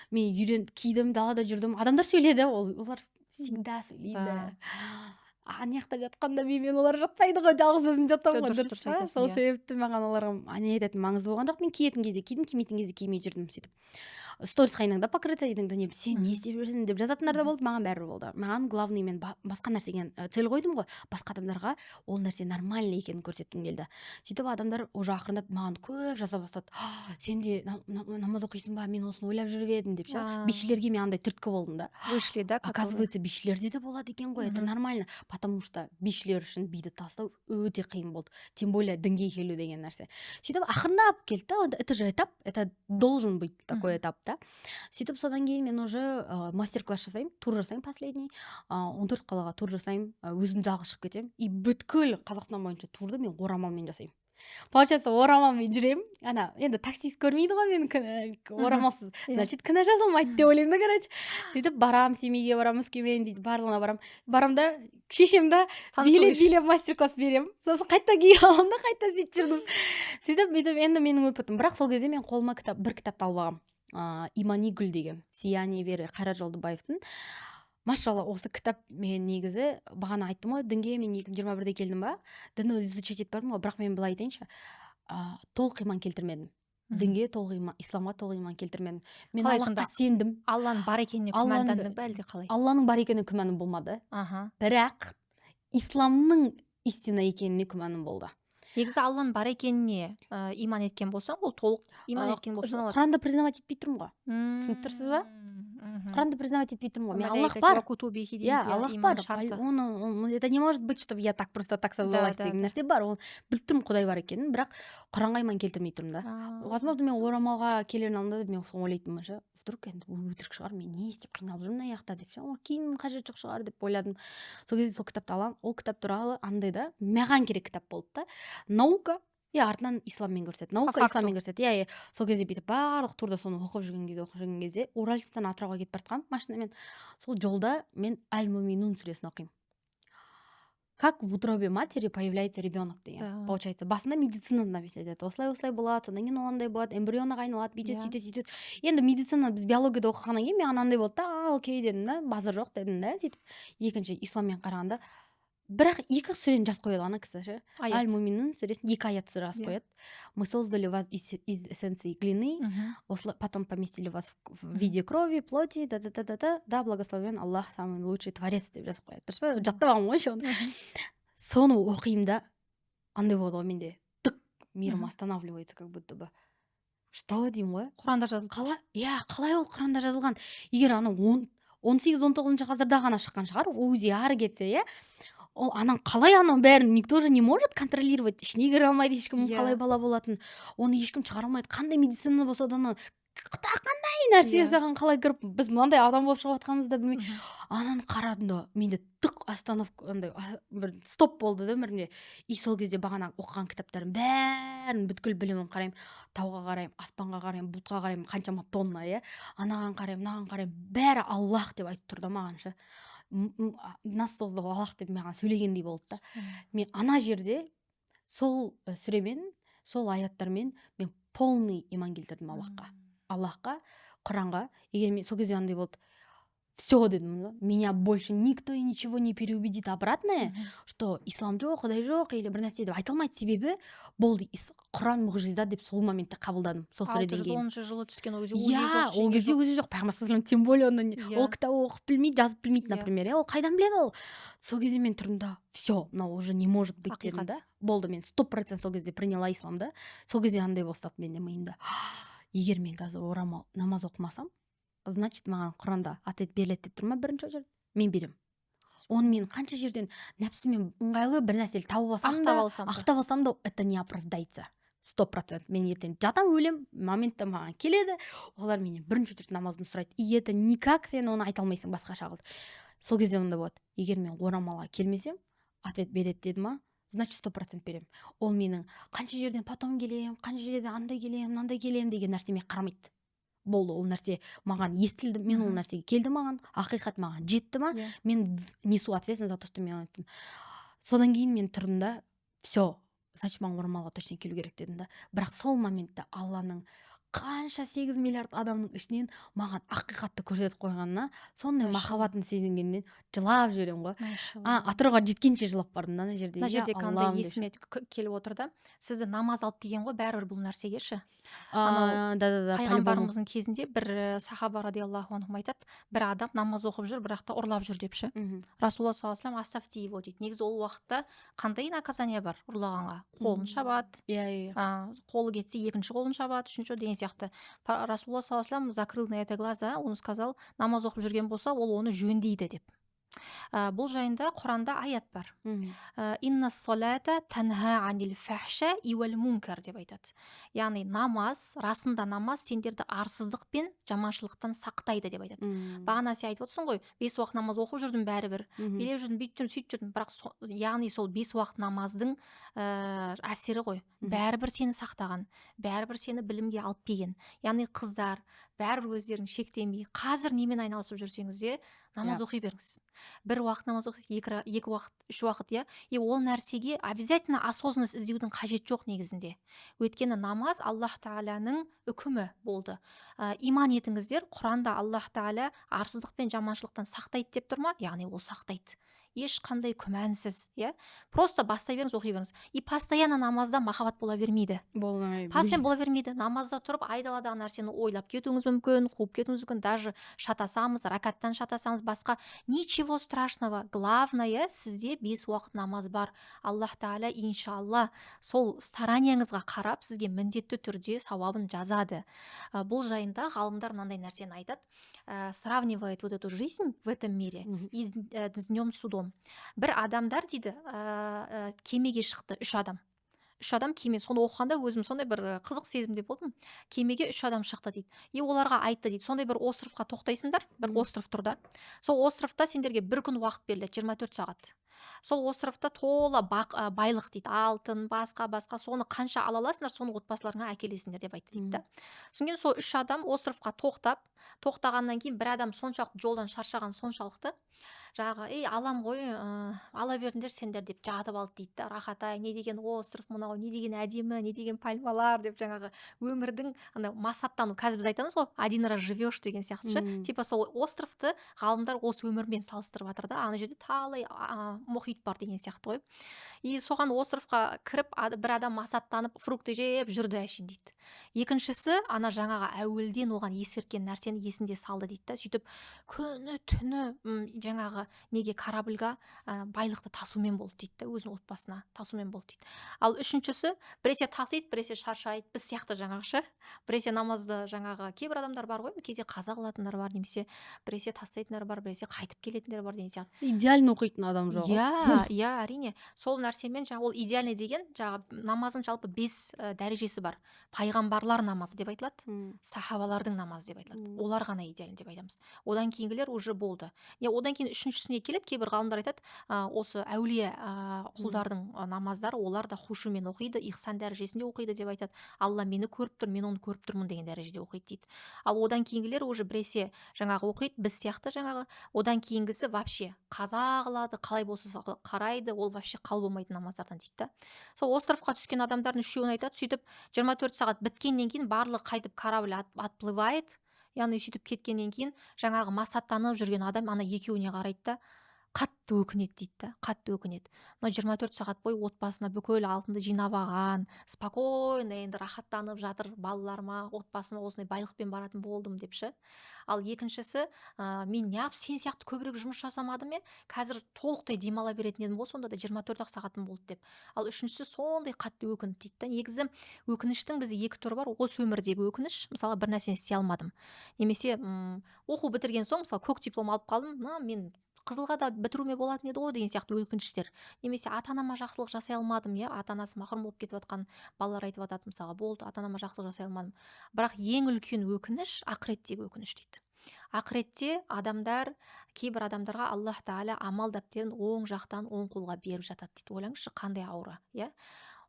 Мен кидім, далада жүрдім. Адамдар сөйледі, олар всегда сөйлейді. Ана жақта жатқанда мен олар жатпайды ғой, жалғыз өзім жатамын ғой. Сол себепті маған оларға не айтатын маңызы болған жоқ. Мен киетін кезде кидім, кимейтін кезде кимей жүрдім сөйтіп. сторис қайнаңда покрыто едіңді не сен не істеп жүрсің деп жазатындар да болды, маған бәрібір болды. Маған главный мен басқа нәрсеге цель қойдым ғой, басқа адамдарға ол нәрсе нормальный екенін көрсеткім келді. Сөйтіп адамдар уже ақырындап маған көп жаза бастады. Сен де намаз оқисың ба, мен осыны ойлап жүріп едім деп ше. Бишілерге мен андай түрткі болдым да. Вышли, да? Оказывается, бишілерде де болады екен ғой, это нормально, потому что бишілер үшін биді тастау өте қиын болды, тем более дінге келу деген нәрсе. Сөйтіп ақырындап келді, это же этап, это должен быть такой этап, да. Сөйтіп содан кейін мен уже мастер-класс жасаймын, тур жасаймын последний, 14 қалаға тур жасаймын, өзім жалғыз шығып кетемін, и бүткіл Қазақстан бойынша турды мен орамалмен жасаймын. Получается, орамалмен жүремін, ана енді таксист көрмейді ғой мені орамалсыз, значит кінә жазылмайды деп ойлаймын да, короче. Сөйтіп барам, Семейге барам, Өскемен дейді, барлығына барам да шешемді билеп мастер-класс беремін, сосын қайта киіп аламын да, қайта сөйтіп жүрдім. Сөйтіп енді менің опытым, бірақ сол кезде мен қолыма бір кітапты алып алғам, Имани Гүл деген, Сияние Веры Қайрат Жолдыбаевтың. Машалла, осы кітап мен негізі бағана айттым ғой, дінге мен 2021-де келдім ба, дінді изучать етіп бардым ғой, бірақ мен былай айтайыншы, толық иман келтірмедім. Дінге толық иман, исламға толық иман келтірмедім. Мен Аллахқа сендім. Алланың бар екеніне күмәндандың ба әлде қалай? Алланың бар екеніне күмәнім болмады. Бірақ исламның истина екеніне күмәнім болды. Негізі Алланың бар екеніне иман еткен болсаң, ол толық иман еткен болып саналады. Құранды признавать етпей тұрмын ғой. Түсініп тұрсыз ба? Құранды признавать етпей тұрмын ғой. Мен Аллах бар. Аллах бар. Это не может быть, чтобы я так просто так создалась деген нәрсе бар. Ол біліп тұрмын Құдай бар екенін, бірақ Құранға иман келтірмей тұрмын да. Возможно, мен орамалға келерін алдында мен соны ойлайтынмын ше. Вдруг енді өтірік шығар, мен не істеп қиналып жүрмін ана жақта деп ше. Кейін қажет жоқ шығар деп ойладым. Сол кезде сол кітапты аламын. Ол кітап туралы андай да, маған керек кітап болды да. Наука, артынан исламмен көрсетеді. Наука исламмен көрсетеді. Сол кезде бүйтіп барлық турда соны оқып жүрген кезде Уральсктан Атырауға кетіп бара жатқанмын машинамен. Сол жолда мен Аль-Муминун сүресін оқимын. Как в утробе матери появляется ребенок деген. Получается, басында медицинада написать етеді. Осылай болады, содан кейін ондай болады, эмбрионға айналады, бүйтеді, сөйтеді. Енді медицина біз биологияда оқығаннан кейін мен анандай болды да, окей дедім да, базар жоқ дедім да, сөйтіп. Екінші исламмен қарағанда бірақ екі сүрені жазып қояды ана кісі ше. Аль-Муминун сүресін 2 аят жазып қояды. Мы создали вас из эссенции глины, потом поместили вас в виде крови, плоти, да, благословен Аллах, самый лучший творец деп жазып қояды. Дұрыс па? Жаттап алғанмын ғой соны. Соны оқимын да, андай болды ғой менде. Тық мирім останавливается как будто бы. Что деймін ғой? Құранда жазылған. Қалай ол Құранда жазылған? Егер ана 18-19 ғасырда ғана шыққан шығар, өзе ары кетсе, ол анан қалай анау бәрін никто же не может контролировать, ішіне кіре алмайды ешкім, қалай бала болатын, оны ешкім шығара алмайды. Қандай медицина болса да қандай нәрсе жасаған қалай кіріп, біз мынандай адам болып шығып жатқанымызды білмей. Ананы қарадым да, менде тық остановка, андай бір стоп болды да өмірімде. И сол кезде бағана оқыған кітаптардың бәрін бүткіл білімін қараймын, тауға қараймын, аспанға қараймын, бұлтқа қараймын, қаншама тонна, анаған қараймын, мынаған қараймын, бәрі Аллах деп айтып тұрды маған ше. Нас создал Аллах деп маған сөйлегендей болды да. Мен ана жерде сол сүремен, сол аяттармен мен полный иман келтірдім Аллахқа, Құранға. Егер мен сол кезде андай болды, все дедім, меня больше никто и ничего не переубедит обратное, что ислам жоқ, Құдай жоқ или бір нәрсе деп айта алмайды, себебі болды, Құран мұғжиза деп сол моментте қабылдадым, сол сүреден кейін. 610 жылы түскен ол кезде ол кезде өзі жоқ, пайғамбар тем более ол кітап оқып білмейді, жазып білмейді, например, ол қайдан біледі ол? Сол кезде мен тұрдым да, все, мынау уже не может быть дедім да. Болды, мен 100% сол кезде приняла исламды. Сол кезде андай бастады менде миымда. Егер мен қазір орамал намаз оқымасам, значит маған Құранда ответ беріледі деп тұр ма бірінші очередь? Мен берем. Оны мен қанша жерден нәпсімен ыңғайлы бір нәрсені тауып ақтап алсам да, это не оправдается. 100%. Мен ертең жатам, өлем, моментта маған келеді, олар менен бірінші очередь намазды сұрайды. И это никак сен оны айта алмайсың басқаша қылып. Сол кезде онда болады. Егер мен орамалға келмесем, ответ береді деді ма, значит 100% берем. Ол менің қанша жерден потом келем, қанша жерден андай келем, мынандай келем деген нәрсеме қарамайды. Болды, ол нәрсе маған естілді, мен ол нәрсеге келді маған, ақиқат маған жетті ма, мен несу ответственность за то, что мен айттым. Содан кейін мен тұрдым да, все, значит маған орамалға точно келу керек дедім да. Бірақ сол моментте Алланың қанша 8 миллиард адамның ішінен маған ақиқатты көрсетіп қойғанына сондай Машалла. махаббатын сезінгеннен жылап жіберемін ғой. Машалла. атырауға жеткенше жылап бардым да ана жерде. мына Я жерде Аллахым қандай деп есіме келіп отыр да, сізді намаз алып келген ғой бәрібір бұл нәрсеге ше. да по-любому. Пайғамбарымыздың кезінде бір сахаба радиаллаху анхум айтады, бір адам намаз оқып жүр, бірақ та ұрлап жүр деп ше. Мгм. Расулалла саллаллаху алейхи вассалам астафти его дейді. Негізі ол уақытта қандай наказание бар ұрлағанға? Қолын шабады, Иә. қолы кетсе екінші қолын шабады, үшінші деген сияқты. Расулалла саллаллаху алейхи вассалам закрыл на это глаза, он сказал, намаз оқып жүрген болса, ол оны жөндейді деп. Бұл жайында Құранда аят бар. Инна солата танха анил фахша ивал мункар деп айтады. Яғни намаз, расында намаз сендерді арсыздық пен жаманшылықтан сақтайды деп айтады. Бағана сен айтып отырсың ғой, 5 уақыт намаз оқып жүрдім бәрібір, билеп жүрдім, бүйтіп жүрдім, сөйтіп жүрдім, бірақ яғни сол 5 уақыт намаздың әсері ғой. Бәрібір сені сақтаған, бәрібір сені білімге алып келген. Яғни қыздар бәрібір өздерін шектемей, қазір немен айналысып жүрсеңіз де намаз оқи беріңіз. Бір уақыт намаз оқи, екі уақыт, 3 уақыт, иә. И ол нәрсеге обязательно осознанность іздеудің қажет жоқ негізінде. Өйткені намаз Аллах Тағаланың үкімі болды. Иман етіңіздер, Құранда Аллах Тағала арсыздық пен жаманшылықтан сақтайды деп тұр ма? Яғни ол сақтайды. Ешқандай күмәнсіз, иә. Просто бастай беріңіз, оқи беріңіз. И постоянно намазда махаббат бола бермейді. Постоянно бола бермейді. Намазда тұрып айдаладағы нәрсені ойлап кетуіңіз мүмкін, қуып кетуіңіз мүмкін, даже шатасамыз, ракаттан шатасамыз, басқа. Ничего страшного. Главное, сізде 5 уақыт намаз бар. Аллах Тағала иншалла сол старанияңызға қарап сізге міндетті түрде сауабын жазады. Бұл жайында ғалымдар мынандай нәрсені айтады. Сравнивает вот эту жизнь в этом мире и с днем судом. Бір адамдар дейді, кемеге шықты 3 адам. 3 адам кеме, соны оқығанда өзім сондай бір қызық сезімде болдым. Кемеге 3 адам шықты дейді. И оларға айтты дейді, сондай бір островқа тоқтайсыңдар, бір остров тұр да. Сол островта сендерге 1 күн уақыт беріледі, 24 сағат. Сол островта тола байлық дейді, алтын, басқа, соны қанша ала аласыңдар, соны отбасыларыңа әкелесіңдер деп айтты дейді да. Содан кейін сол 3 адам островқа тоқтағаннан кейін бір адам соншалықты жолдан шаршаған соншалықты, жаңағы алам ғой, ала беріңдер сендер деп жатып алды дейді да. Рахат-ай, не деген остров мынау, не деген әдемі, не деген пальмалар деп, жаңағы өмірдің ана масаттану, қазір біз айтамыз ғой, один раз живешь деген сияқты ше. Типа сол островты ғалымдар осы өмірмен салыстырып жатыр да. Ана жерде талай мұхит бар деген сияқты ғой. И соған островқа кіріп, бір адам масаттанып фрукты жеп жүрді әшейін дейді. Екіншісі ана жаңағы әуелден оған ескерткен нәрсені есінде салды дейді да. Сөйтіп күні түні жаңағы неге корабльға байлықты тасумен болды дейді да, өзінің отбасына тасумен болды дейді. Ал үшіншісі біресе тасиды, біресе шаршайды, біз сияқты жаңағы ше. Біресе намазды жаңағы кейбір адамдар бар ғой, кейде қаза қылатындар бар, немесе біресе тастайтындар бар, біресе қайтып келетіндер бар деген сияқты. Идеально оқитын адам жоқ. Иә, әрине. Сол нәрсемен жаңағы ол идеальный деген жаңағы намазың жалпы 5 дәрежесі бар. Пайғамбарлар намазы деп айтылады, сахабалардың намазы деп айтылады. Олар ғана идеальный деп айтамыз. Одан кейінгілер уже болды. Одан кейін үшіншісіне келеді, кейбір ғалымдар айтады, осы әулие құлдардың намаздары, олар да хушумен оқиды, ихсан дәрежесінде оқиды деп айтады. Алла мені көріп тұр, мен оны көріп тұрмын деген дәрежеде оқиды дейді. Ал одан кейінгілер уже біресе жаңағы оқиды, біз сияқты жаңағы. Одан кейінгісі вообще қаза қылады, қалай болса қарайды, ол вообще қабыл болмайтын намаздардан дейді да. Сол островқа түскен адамдардың үшеуін айтады, сөйтіп 24 сағат біткеннен кейін барлығы қайтып корабль отплывает. Яғни сөйтіп кеткеннен кейін жаңағы масаттанып жүрген адам ана екеуіне қарайды да, қатты өкінеді дейді да, қатты өкінеді. Мына 24 сағат бойы отбасына бүкіл алтынды жинап алған, спокойно енді рахаттанып жатыр, балаларыма, отбасыма осындай байлықпен баратын болдым деп ше. Ал екіншісі, мен неғып сен сияқты көбірек жұмыс жасамадым, қазір толықтай демала беретін едім ғой, сонда да 24 сағатым болды деп. Ал үшіншісі сондай қатты өкінді дейді да. Негізі өкініштің бізде 2 түрі бар. Осы өмірдегі өкініш, мысалы бір нәрсені істей алмадым, немесе оқу бітірген соң мысалы көк диплом алып қалдым, мен қызылға да бітіруіме болатын еді ғой деген сияқты өкініштер. Немесе ата-анама жақсылық жасай алмадым, ата-анасы махрұм болып кетіп жатқан балалар айтып жатады мысалы, болды, ата-анама жақсылық жасай алмадым. Бірақ ең үлкен өкініш ақыреттегі өкініш дейді. Ақыретте адамдар, кейбір адамдарға Аллах Тағала амал дәптерін оң жақтан оң қолға беріп жатады дейді. Ойлаңызшы, қандай ауыр, иә?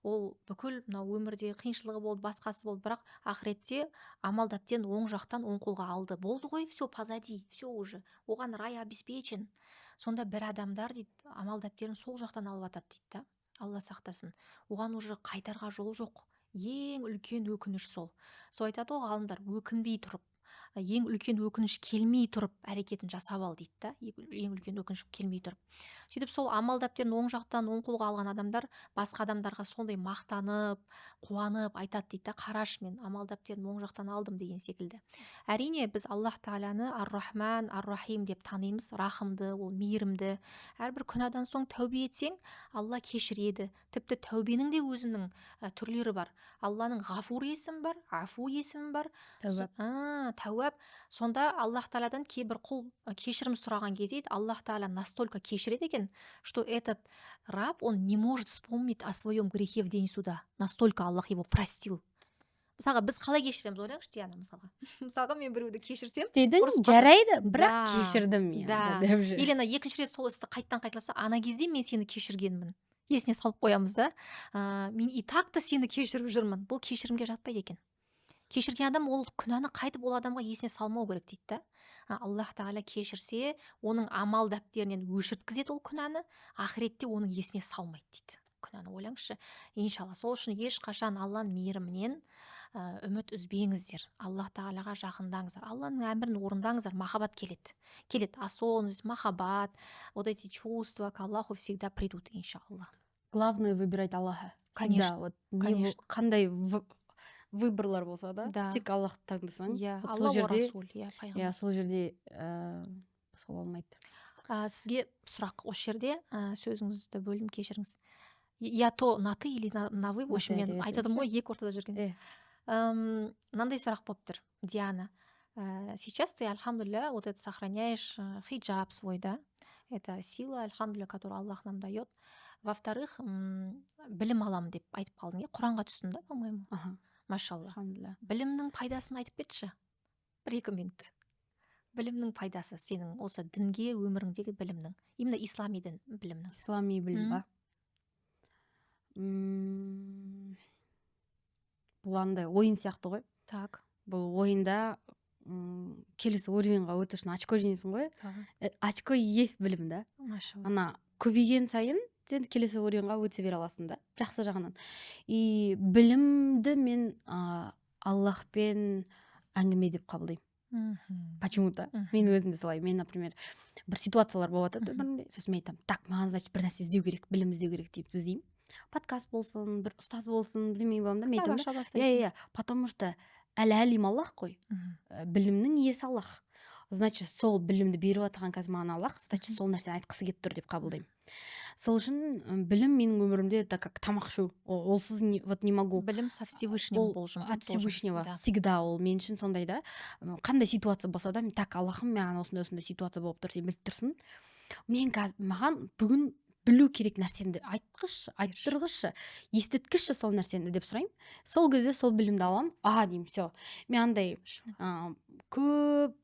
Ол бүкіл мынау өмірде қиыншылығы болды, басқасы болды, бірақ ақыретте амал дәптерін оң жақтан оң қолға алды. Болды ғой, все позади, все уже. Оған рай обеспечен. Сонда бір адамдар дейді, амал дәптерін сол жақтан алып жатады дейді да. Алла сақтасын. Оған уже қайтарға жол жоқ. ең үлкен өкініш сол айтады ғой ғалымдар, өкінбей тұрып, ең үлкен өкініш келмей тұрып әрекетін жасап ал дейді да, ең үлкен өкініш келмей тұрып. Сөйтіп сол амал дәптерін оң жақтан оң қолға алған адамдар басқа адамдарға сондай мақтанып қуанып айтады дейді да, қарашы, мен амал дәптерін оң жақтан алдым деген секілді. Әрине біз Аллах Тағаланы ар-рахман ар-рахим деп танимыз, рахымды, ол мейірімді. Әрбір күнәдан соң тәубе етсең Алла кешіреді. Тіпті тәубенің де өзінің түрлері бар. Алланың ғафур есімі бар, афу есімі бар, тәуәп. Сонда Аллах Тағаладан кейбір құл кешірім сұраған кезде Аллах Тағала настолько кешіреді екен, что этот раб, он не может вспомнить о своем грехе в день суда. Настолько Аллах его простил. Мысалға, біз қалай кешіреміз, ойлаңызшы, Диана, мысалға мен біреуді кешірсем, жарайды, бірақ кешірдім мен. Или екінші рет сол істі қайталаса, ана кезде мен сені кешіргенмін. Есіне салып қоямыз да. Мен и так та сені кешіріп жүрмін. Бұл кешірімге жатпайды екен. Кешірген адам ол күнәні қайтып ол адамға есіне салмау керек дейді да. Аллах Тағала кешірсе, оның амал дәптерінен өшірткізеді ол күнәні, ақыретте оның есіне салмайды дейді. Күнәні ойлаңызшы. Иншалла, сол үшін ешқашан Алланың мейірімінен үміт үзбеңіздер. Аллах Тағалаға жақындаңыздар. Алланың әмірін орындаңыздар, махаббат келеді. Осознанность, махаббат, вот эти чувства к Аллаху всегда придут, иншалла. Главное выбирать Аллаха. Конечно, конечно. Қандай выборлар болса да, тек Аллахты таңдасаң, сол жерде, сол жерде басқа болмайды. Сізге сұрақ осы жерде, сөзіңізді бөлдім, кешіріңіз. Я то на ты или на вы, в общем, мен айтып отырмын ғой, екі ортада жүрген. Мынандай сұрақ болып тұр, Диана. Сейчас ты, альхамдулилля, вот это сохраняешь хиджаб свой, да? Это сила, альхамдулилля, которую Аллах нам дает. Во-вторых, білім алам деп айтып қалдың, Құранға түстім да, по-моему. Машалла. Білімнің пайдасын айтып кетші. 1-2 минут. Білімнің пайдасы сенің осы дінге, өміріңдегі білімнің. Именно ислами дін білімнің. Ислами білім ба? Бұл андай ойын сияқты ғой. Так. Бұл ойында келесі уровеньға өту үшін очко жинайсың ғой. Очко есть білім да. Машалла. Ана көбейген сайын сен келесі уровеньға өте бере аласың да, жақсы жағынан. И білімді мен Аллахпен әңгіме деп қабылдаймын. Почему-то. Мен өзімде солай. Мен, например, бір ситуациялар болады өмірімде. Сосын мен айтамын, так, маған, значит, бір нәрсе іздеу керек, білім іздеу керек деп іздеймін. Подкаст болсын, бір ұстаз болсын, білмей боламын да, мен айтамын. Потому что әл-әлим Аллах қой. Білімнің иесі Аллах. Значит, сол білімді беріп жатқан қазір маған Аллах, значит, сол нәрсені айтқысы келіп тұр деп қабылдаймын. Сол үшін білім менің өмірімде это как тамақ ішу. Олсыз вот не могу. Білім со Всевышним должен. От Всевышнего. Всегда ол мен үшін сондай да. Қандай ситуация болса да, мен так, Аллахым, маған осындай ситуация болып тұр, сен біліп тұрсың. Мен маған бүгін білу керек нәрсемді айтқызшы, айттырғызшы, естіткізші сол нәрсені деп сұраймын. Сол кезде сол білімді аламын. Деймін, все. Мен андай көп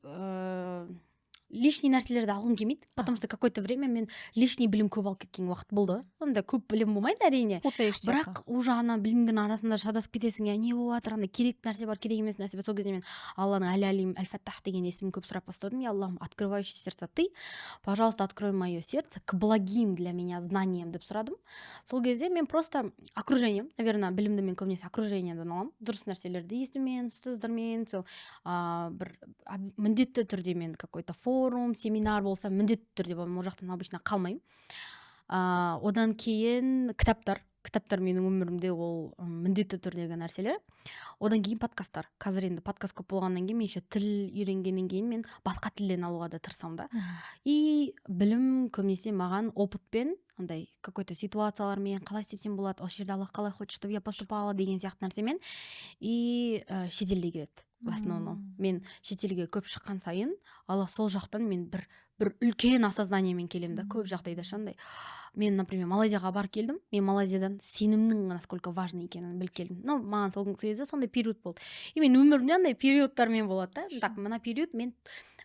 лишний нәрселерді алғым келмейді, потому что какое-то время мен лишний білім көп алып кеткен уақыт болды. Онда көп білім болмайды әрине. Бірақ уже ана білімдің арасында шатасып кетесің, не болып жатыр, андай керек нәрсе бар, керек емес нәрсе бар. Сол кезде мен Алланың әл-әлим, әл-фаттах деген есімін көп сұрап бастадым. Я Аллахым, открывающий сердце ты, пожалуйста, открой мое сердце к благим для меня знаниям деп сұрадым. Сол кезде мен просто окружением, наверное, білімді мен көбінесе окружениедан аламын. Дұрыс нәрселерді естумен, ұстаздармен, сол бір міндетті түрде мен какой-то форум, семинар болса міндетті түрде ол жақтан обычно қалмаймын. Одан кейін кітаптар менің өмірімде ол міндетті түрдегі нәрселер. Одан кейін подкасттар. Қазір енді подкаст көп болғаннан кейін мен еще тіл үйренгеннен кейін мен басқа тілден алуға да тырысамын да. И білім көбінесе маған опытпен, андай какой-то ситуациялармен, қалай істесем болады, осы жерде Аллах қалай хочет, чтобы я поступала деген сияқты нәрсемен. И шетелде келеді. В основном мен шетелге көп шыққан сайын Аллах сол жақтан мен бір үлкен осознаниямен келемін да, көп жағдайда шандай. Мен, например, Малайзияға барып келдім. Мен Малайзиядан сенімнің насколько важный екенін біліп келдім. Маған сол кезде сондай период болды. И мен өмірімде андай периодтармен болады да. Так, мына период мен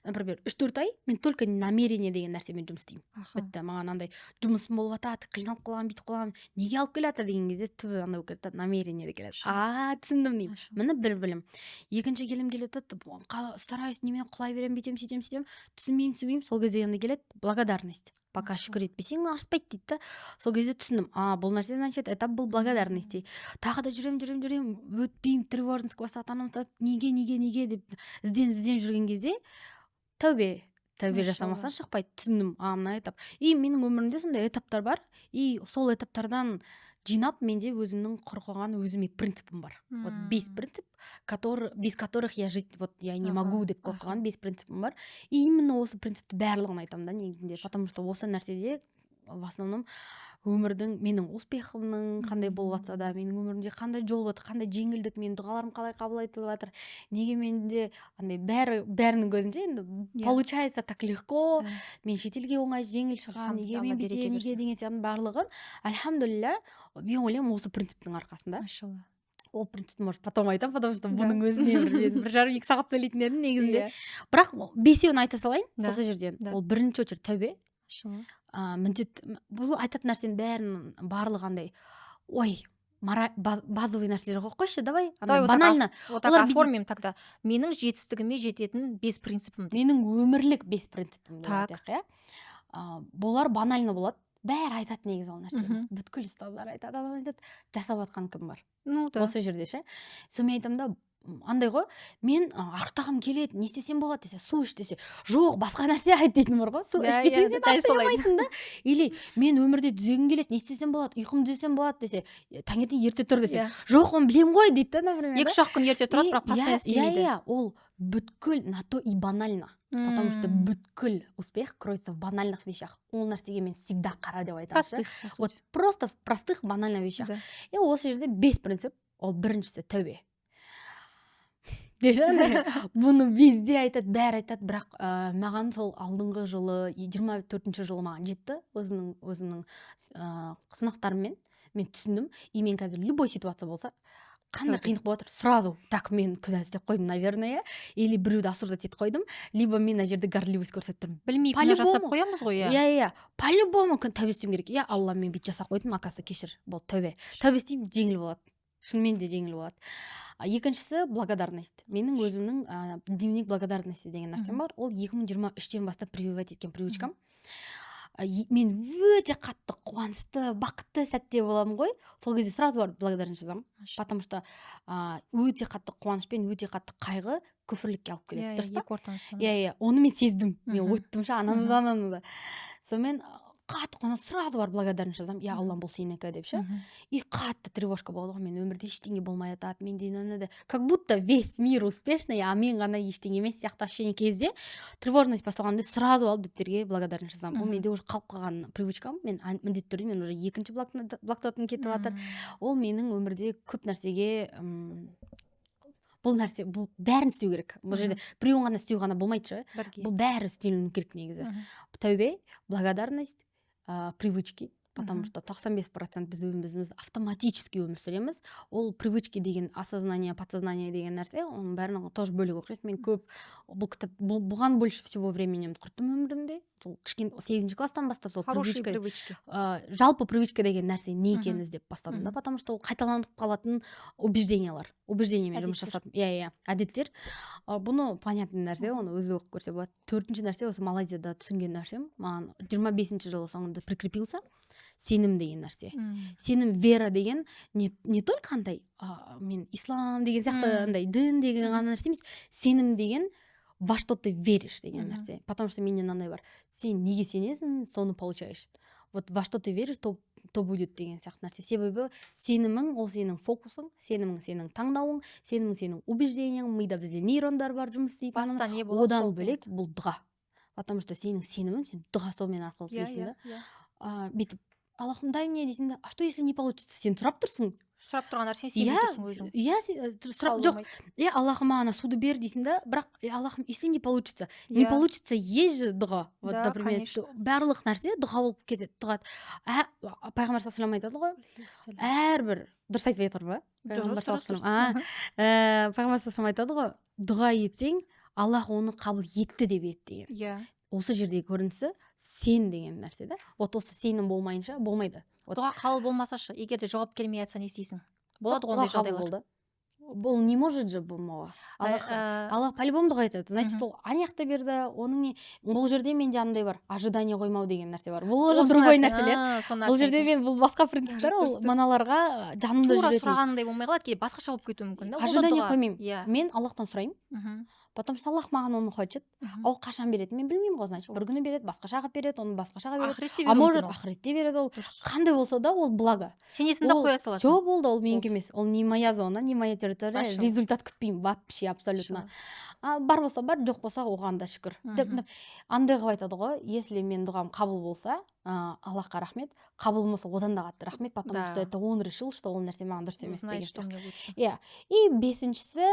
например 3-4 ай мен только намерение деген нәрсемен жұмыс істеймін. Бітті, маған андай жұмысым болып жатады, қиналып қаламын, бүйтіп қаламын, неге алып келе жатыр деген кезде түбі андай болып кетеді, намерение де келеді. Түсіндім деймін. Міне бір білім. Екінші келім келеді, стараюсь немен құлай беремін, бүйтемін, сөйтемін, түсінбеймін, сол кезде андай келеді, благодарность. Пока шүкір етпесең артпайды дейді да. Сол кезде түсіндім, бұл нәрсе значит этап бұл благодарность. Тағы да жүремін, өтпеймін, тревожность басады, анам неге деп ізденіп жүрген кезде тәубе жасамасаң шықпайды. Түсіндім, мына этап. И менің өмірімде сондай этаптар бар. И сол этаптардан жинап менде өзімнің құрған өзіме принципім бар. Вот 5 принцип, без которых я жить я не могу деп қойған 5 принципім бар. И именно осы принципті барлығын айтамын да негізінде. Потому что осы нәрседе в основном өмірдің менің успехымның қандай болып жатса да, менің өмірімде қандай жол жатыр, қандай жеңілдік, менің дұғаларым қалай қабыл етіліп жатыр, неге менде андай бәрінің көзінше енді получается так легко, мен шетелге оңай жеңіл шығамын, неге мен бүйтемін, неге деген сияқты барлығын альхамдулилля мен ойлаймын осы принциптің арқасында. Ол принцип может потом айтамын, потому что бұның өзіне бір жарым 2 сағат сөйлейтін едім негізінде. Бірақ 5-еуін айта салайын осы жерден. Ол бірінші очередь тәубе. Міндет, бұл айтатын нәрсенің барлығы андай базовый нәрселер қойшы, давай банально. Вот так оформим тогда. Менің жетістігіме жететін 5 принципім. Менің өмірлік 5 принципім. Болар банально болады. Бәрі айтады негізі ол нәрсені. Бүткіл ұстаздар айтады, жасап жатқан кім бар. Осы жерде ше. Сонымен айтамын да, андай ғой, мен арықтағым келеді, не істесем болады десе, су іш десе, жоқ, басқа нәрсе айт дейтін бар ғой. Су ішпесең сен арықтамайсың да. Или мен өмірде түзегім келеді, не істесем болады, ұйқым түзесем болады десе, таңертең ерте тұр десе, жоқ, оны білем ғой дейді да, например. 2-3 күн ерте тұрады, бірақ постоянно істемейді. Ол бүткіл на то и банально. Потому что бүткіл успех кроется в банальных вещах. Ол нәрсеге мен всегда қара деп айтамын. Вот просто в простых банальных вещах. И осы жерде 5 принцип. Ол біріншісі тәубе. Бұны везде айтады, бәрі айтады, бірақ маған сол алдыңғы жылы 24-ші жылы маған жетті өзінің сынақтарымен. Мен түсіндім, и мен қазір любой ситуация болса, қандай қиындық болып жатыр, сразу так мен күнә істеп қойдым, наверное, или біреуді осуждать етіп қойдым, либо мен мына жерде горливость көрсетіп тұрмын. Білмей күнә жасап қоямыз ғой. Иә, по-любому тәубе істеуім керек. Иә, Алла, мен бүйтіп жасап қойдым, акасы кешір, бұл тәубе. Тәубе істеймін, жеңіл болады. Шынымен де жеңіл болады. Екіншісі благодарность. Менің өзімнің дневник благодарности деген нәрсем бар. Ол 2023-тен бастап прививать еткен привычкам. Мен өте қатты қуанышты, бақытты сәтте боламын ғой. Сол кезде сразу барып благодарность жазамын. Потому что өте қатты қуаныш пен өте қатты қайғы күфірлікке алып келеді. Дұрыс па? Иә, оны мен сездім. Мен өттім ше, ананы. Сонымен қатты қуанып сразу барып благодарность жазамын. Я Аллам, бұл сенікі деп ше. И қатты тревожка болды ғой, мен өмірде ештеңе болмай жатады, менде как будто весь мир успешный, а мен ғана ештеңе емес сияқты ощущение кезде тревожность басталғанда сразу алып беттерге благодарность жазамын. Ол менде уже қалып қалған привычкам. Мен міндетті түрде мен уже екінші блокнотым кетіп жатыр. Ол менің өмірде көп нәрсеге бұл нәрсе, бұл бәрін істеу керек. Бұл жерде біреуін ғана істеу ғана болмайды ше. Бұл бәрі істелуі керек негізі. Тәубе, благодарность, привычки, потому что 95% біз өзімізді автоматически өмір сүреміз. Ол привычки деген осознание, подсознание деген нәрсе, оның бәрінің тоже бөлек оқиды. Мен көп бұл кітап, бұған больше всего временем құрттым өмірімде. Сол кішкене 8-ші класстан бастап сол привычка, жалпы привычка деген нәрсе не екенін іздеп бастадым да, потому что ол қайталанып қалатын убеждениемен жұмыс жасадым. Иә, әдеттер. Бұны понятный нәрсе, оны өзі оқып көрсе болады. 4-ші нәрсе осы Малайзияда түсінген нәрсем. Маған 25-ші жылы соңында прикрепился. Сенім деген нәрсе. Сенім, вера деген не только андай, мен ислам деген сияқты андай дін деген ғана нәрсе емес, сенім деген во что ты веришь деген нәрсе. Потому что менен андай бар. Сен неге сенесің, соны получаешь. Вот во что ты веришь, то будет деген сияқты нәрсе. Себебі сенімің, ол сенің фокусың, сенімің сенің таңдауың, сенімің сенің убеждениең, мида бізде нейрондар бар жұмыс істейтін. Одан бөлек бұл дұға. Потому что сенің сенімің, сен дұға солмен арқылы тілейсің да. Бүйтіп Аллахым, дай мне дейсің да, а что если не получится? Сен сұрап тұрсың. Сұрап тұрған нәрсе сен тұрсың өзің. Иә, сұрап жоқ. Аллахым, маған суды бер дейсің да, бірақ Аллахым, если не получится. Не получится, есть же дұға. Вот, например, барлық нәрсе дұға болып кетеді. Пайғамбар саллаллаху айтады ғой, әрбір дұрыс айтып жатыр ма? Пайғамбар саллаллаху айтады ғой, дұға етсең, Аллах оны қабыл етті деп ет деген. Осы жердегі көрінісі сен деген нәрсе да. Вот осы сенің болмайынша болмайды. Дұға қабыл болмасашы, егер де жауап келмей жатса не істейсің? Болады ғой ондай жағдайлар. Бұл не может же болмауға. Аллах по-любому дұға етеді. Значит, ол аяқты берді, оның не, бұл жерде менде андай бар, ожидание қоймау деген нәрсе бар. Бұл уже другой нәрселер. Бұл жерде мен бұл басқа принциптер, ол мыналарға жанымда жүретін. Тура сұрағандай болмай қалады, кейде басқаша болып кетуі мүмкін да. Ожидание қоймаймын. Мен Аллахтан сұраймын. Потому что Аллах маған оны хочет. Ол қашан береді? Мен білмеймін ғой, значит, бір күні береді, басқашаға береді, оны басқашаға береді. А может, ақыретте береді ол. Қандай болса да, ол благо. Сенесін де қоя саласың. Все болды, ол менікі емес. Ол не моя зона, не моя территория. Результат күтпеймін вообще абсолютно. Бар болса бар, жоқ болса оған да шүкір. Андай қылып айтады ғой, если мен дұғам қабыл болса, Аллахқа рахмет, қабыл болмаса одан да қатты рахмет, потому что это он решил, что ол нәрсе маған дұрыс емес деген сияқты. Иә. И бесіншісі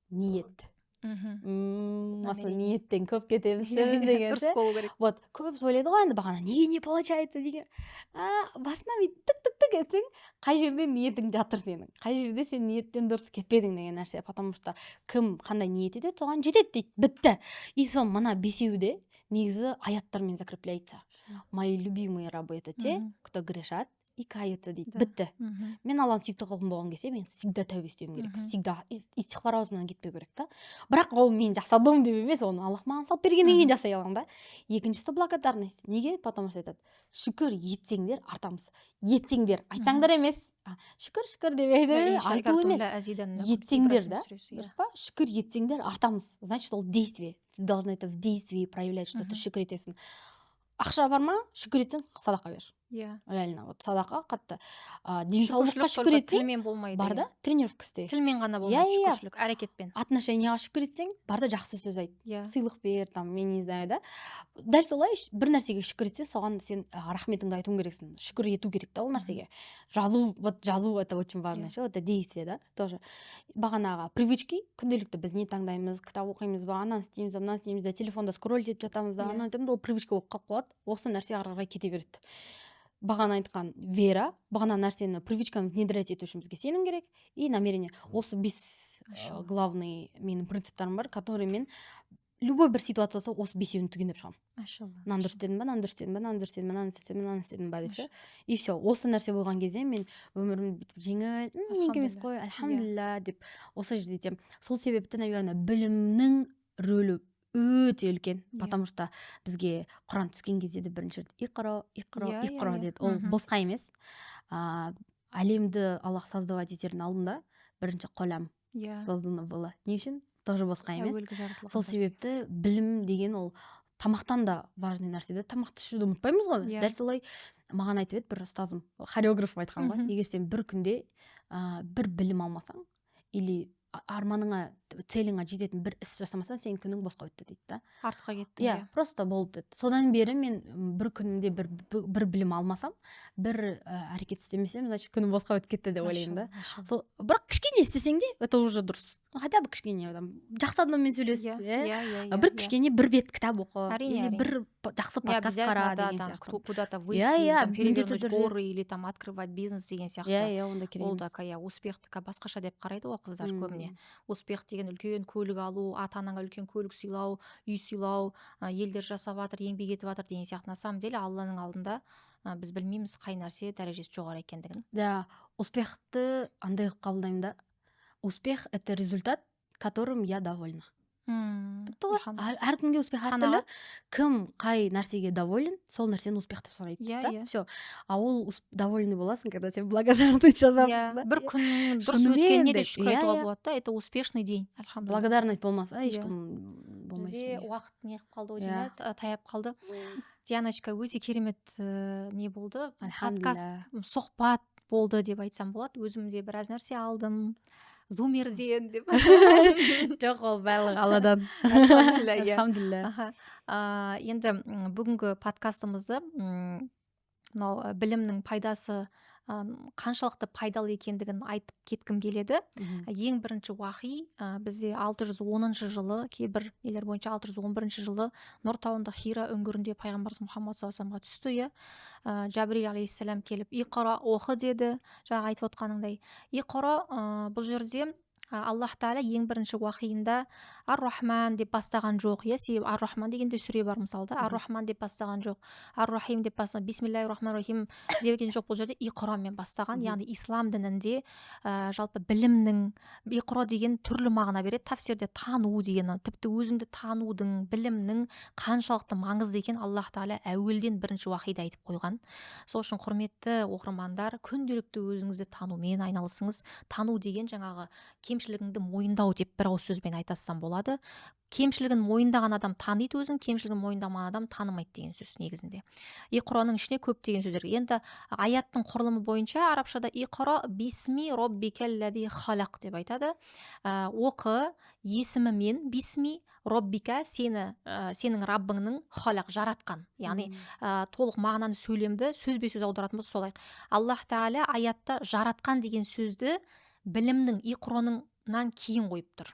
ниет. Мысалы ниеттен көп кетеміз деген. Дұрыс болу керек. Вот, көп ойлайды ғой, енді бағана неге не получается деген. Басына тік етсең, қай жерде ниетің жатыр сенің. Қай жерде сен ниеттен дұрыс кетпедің деген нәрсе. Потому что кім қандай ниет етеді, соған жетеді дейді. Бітті. И сол мына бесеуде негізі аяттармен закрепляется. Мои любимые рабы это те, кто грешат и каются дейді. Бітті. Мен Алланы сүйікті қылғым болған кезде, мен всегда тәубе істеуім керек. Всегда истихфар аузымнан кетпеу керек та. Бірақ ол мен жасадым деп емес, оны Аллах маған салып бергеннен кейін жасай аламын да. Екіншісі благодарность. Неге? Потому что айтады, шүкір етсеңдер артамыз. Етсеңдер, айтсаңдар емес. Шүкір деп айту емес. Етсеңдер да. Дұрыс па? Шүкір етсеңдер артамыз. Значит, ол действие. Ты должна это в действии проявлять, что ты шүкір етесің. Ақша бар ма? Шүкір етсең, садақа бер. Реально, вот садақа қатты. Денсаулыққа шүкір етсең, бар да, тренировка істе. Тілмен ғана болмайды шүкіршілік, әрекетпен. Отношенияға шүкір етсең, бар да жақсы сөз айт. Сыйлық бер, там, мен не знаю, да. Дәл солай бір нәрсеге шүкір етсе, соған сен рахметіңді айтуың керексің. Шүкір ету керек та ол нәрсеге. Жазу это очень важно, это действие, да, тоже. Бағанаға привычки, күнделікті біз не таңдаймыз, кітап оқимыз ба, ананы істейміз да, телефонда скролл етіп жатамыз да, ананы ол привычка болып қалып қалады. Осы нәрсе ары қарай кете береді. Бағана айтқан вера, бағана нәрсені привычканы внедрять ету үшін бізге сенім керек и намерение. Осы 5 главный менің принциптарым бар, которые мен любой бір ситуация болса, осы 5-еуін түгендеп шығамын. Мынаны дұрыс істедім ба деп ше. И все, осы нәрсе болған кезде мен өмірім жеңіл, неге емес қой, альхамдулилля деп осы жерде айтамын. Сол себепті, наверное, білімнің рөлі өте үлкен, потому что бізге Құран түскен кезде де бірінші рет иқра деді. Ол босқа емес. Әлемді Аллах создавать етердің алдында бірінші қолам создано было. Не үшін? Тоже босқа емес. Сол себепті білім деген ол тамақтан да важный нәрсе да. Тамақты ішуді ұмытпаймыз ғой. Дәл солай маған айтып еді бір ұстазым, хореограф айтқан ғой. Егер сен бір күнде бір білім алмасаң или арманыңа, целіңа жететін бір іс жасамасаң, сен күнің босқа өтті дейді да. Артқа кетті. Просто болды деді. Содан бері мен бір күнімде бір білім алмасам, бір әрекет істемесем, значит, күнім босқа өтіп кетті деп ойлаймын да. Бірақ кішкене істесең де, это уже дұрыс. Хотя бы кішкене жақсы адаммен сөйлес, бір кішкене бір бет кітап оқы, или бір жақсы подкаст қара деген сияқты. Куда-то выйти, перевернуть горы или там открывать бизнес деген сияқты. Ол да успехтікі басқаша деп қарайды ғой қыздар көбіне. Успех деген үлкен көлік алу, ата-анаңа үлкен көлік сыйлау, үй сыйлау, елдер жасап жатыр, еңбек етіп жатыр деген сияқты. На самом деле Алланың алдында біз білмейміз қай нәрсе дәрежесі жоғары екендігін. Да, успехты андай қабылдаймын да. Успех — это результат, которым я довольна. Әркімге успех әртүрлі. Кім қай нәрсеге доволен, сол нәрсені успех деп санайды. Все. А ол довольный боласың, когда сен благодарность жасасың. Бір күннің дұрыс өткеніне де шүкір айтуға болады да. Это успешный день. Благодарность болмаса ешкім болмайды. Бізде уақыт не қалды өте, таяп қалды. Дианочка, өте керемет не болды? Подкаст, сұхбат болды деп айтсам болады. Өзім де біраз нәрсе алдым. Зумерден деп. Жоқ, ол барлығы Алладан. Алхамдулилля. Енді бүгінгі подкастымызды білімнің пайдасы қаншалықты пайдалы екендігін айтып кеткім келеді. Ең бірінші уахи бізде 610 жылы, кейбір нелер бойынша 611 жылы Нұр тауында Хира үңгірінде пайғамбарымыз Мұхаммад саллаллаху алейхи түсті. Жабрил алейхиссалам келіп иқра оқы деді. Жаңа айтып отқаныңдай. Иқра бұл жерде Аллах тағала ең бірінші уахиында ар-рахман деп бастаған жоқ, иә, себебі ар-рахман дегенде сүре бар мысалда, ар-рахман деп бастаған жоқ, ар-рахим деп бастаған, бисмиллахи рахмани рахим деген жоқ, бұл жерде иқромен бастаған, яғни ислам дінінде жалпы білімнің, иқро деген түрлі мағына береді тафсирде, тану дегені, тіпті өзіңді танудың, білімнің қаншалықты маңызды екенін Аллах тағала әуелден бірінші уахида айтып қойған. Сол үшін құрметті оқырмандар, күнделікті өзіңізді танумен айналысыңыз. Тану деген жаңағы кемшілігіңді мойындау деп бір ауыз сөзбен айтасам болады. Кемшілігін мойындаған адам таниды өзін, кемшілігін мойындамаған адам танымайды деген сөз негізінде. Иқроның ішіне көптеген сөздер. Енді аяттың құрылымы бойынша арабшада иқро бисми роббикаллази халақ деп айтады. Оқы есімімен, бисми роббика, сенің раббыңның халақ жаратқан. Яғни толық мағынаны сөйлемді сөзбе сөз аударатын болса солай. Аллах тағала аятта жаратқан деген сөзді білімнің, иқроныңнан кейін қойып тұр,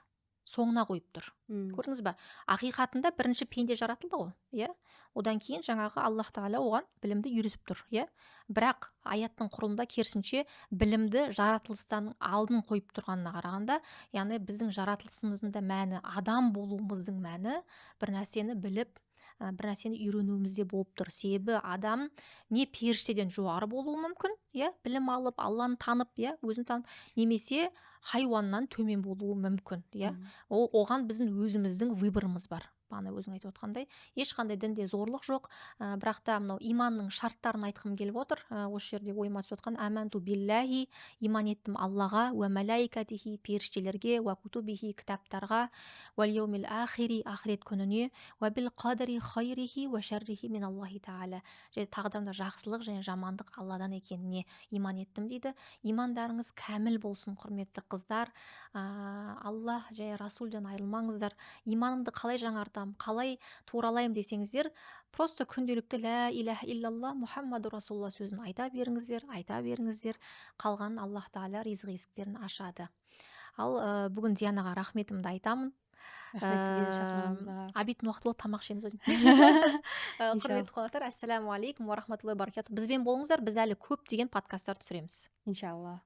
соңына қойып тұр. Көрдіңіз ба? Ақиқатында бірінші пенде жаратылды ғой, иә? Одан кейін жаңағы Аллах тағала оған білімді үйретіп тұр, иә? Бірақ аяттың құрылымында керісінше білімді жаратылыстан алдын қойып тұрғанына қарағанда, яғни біздің жаратылысымыздың да мәні, адам болуымыздың мәні бір нәрсені біліп, бір нәрсені үйренуімізде болып тұр. Себебі адам не періштеден жоғары болуы мүмкін, иә, білім алып, Алланы танып, иә, өзін танып, немесе хайуаннан төмен болуы мүмкін, иә. Оған біздің өзіміздің выборымыз бар. Бана өзің айтып отқандай, ешқандай дінде зорлық жоқ, бірақ та мынау иманның шарттарын айтқым келіп отыр. Осы жерде ойыма түсіп отқан аманту биллахи, иман еттім Аллаға, уа малайкатихи, періштелерге, уа кутубихи, кітаптарға, уал яумил ахири, ахирет күніне, уа бил қадри хайрихи уа шаррихи мин Аллахи тағала, және тағдырында жақсылық және жамандық Алладан екеніне иман еттім дейді. Имандарыңыз кәміл болсын, құрметті қыздар. Алла және Расулдан айырылмаңыздар. Иманымды қалай жаңартам, қалай туралайым десеңіздер, просто күнделікті ля иляха иллалла Мұхаммаду Расулалла сөзін айта беріңіздер. Қалғанын Аллах тағала ризық есіктерін ашады. Ал бүгін Дианаға рахметімді айтамын. Рахмет сізге де шақырғаныңызға. Обедтің уақыты болды, тамақ ішеміз. Құрметті қонақтар, ассаламу алейкум уа рахматуллахи ва баракатух. Бізбен болыңыздар, біз әлі көптеген подкасттар түсіреміз. Иншалла.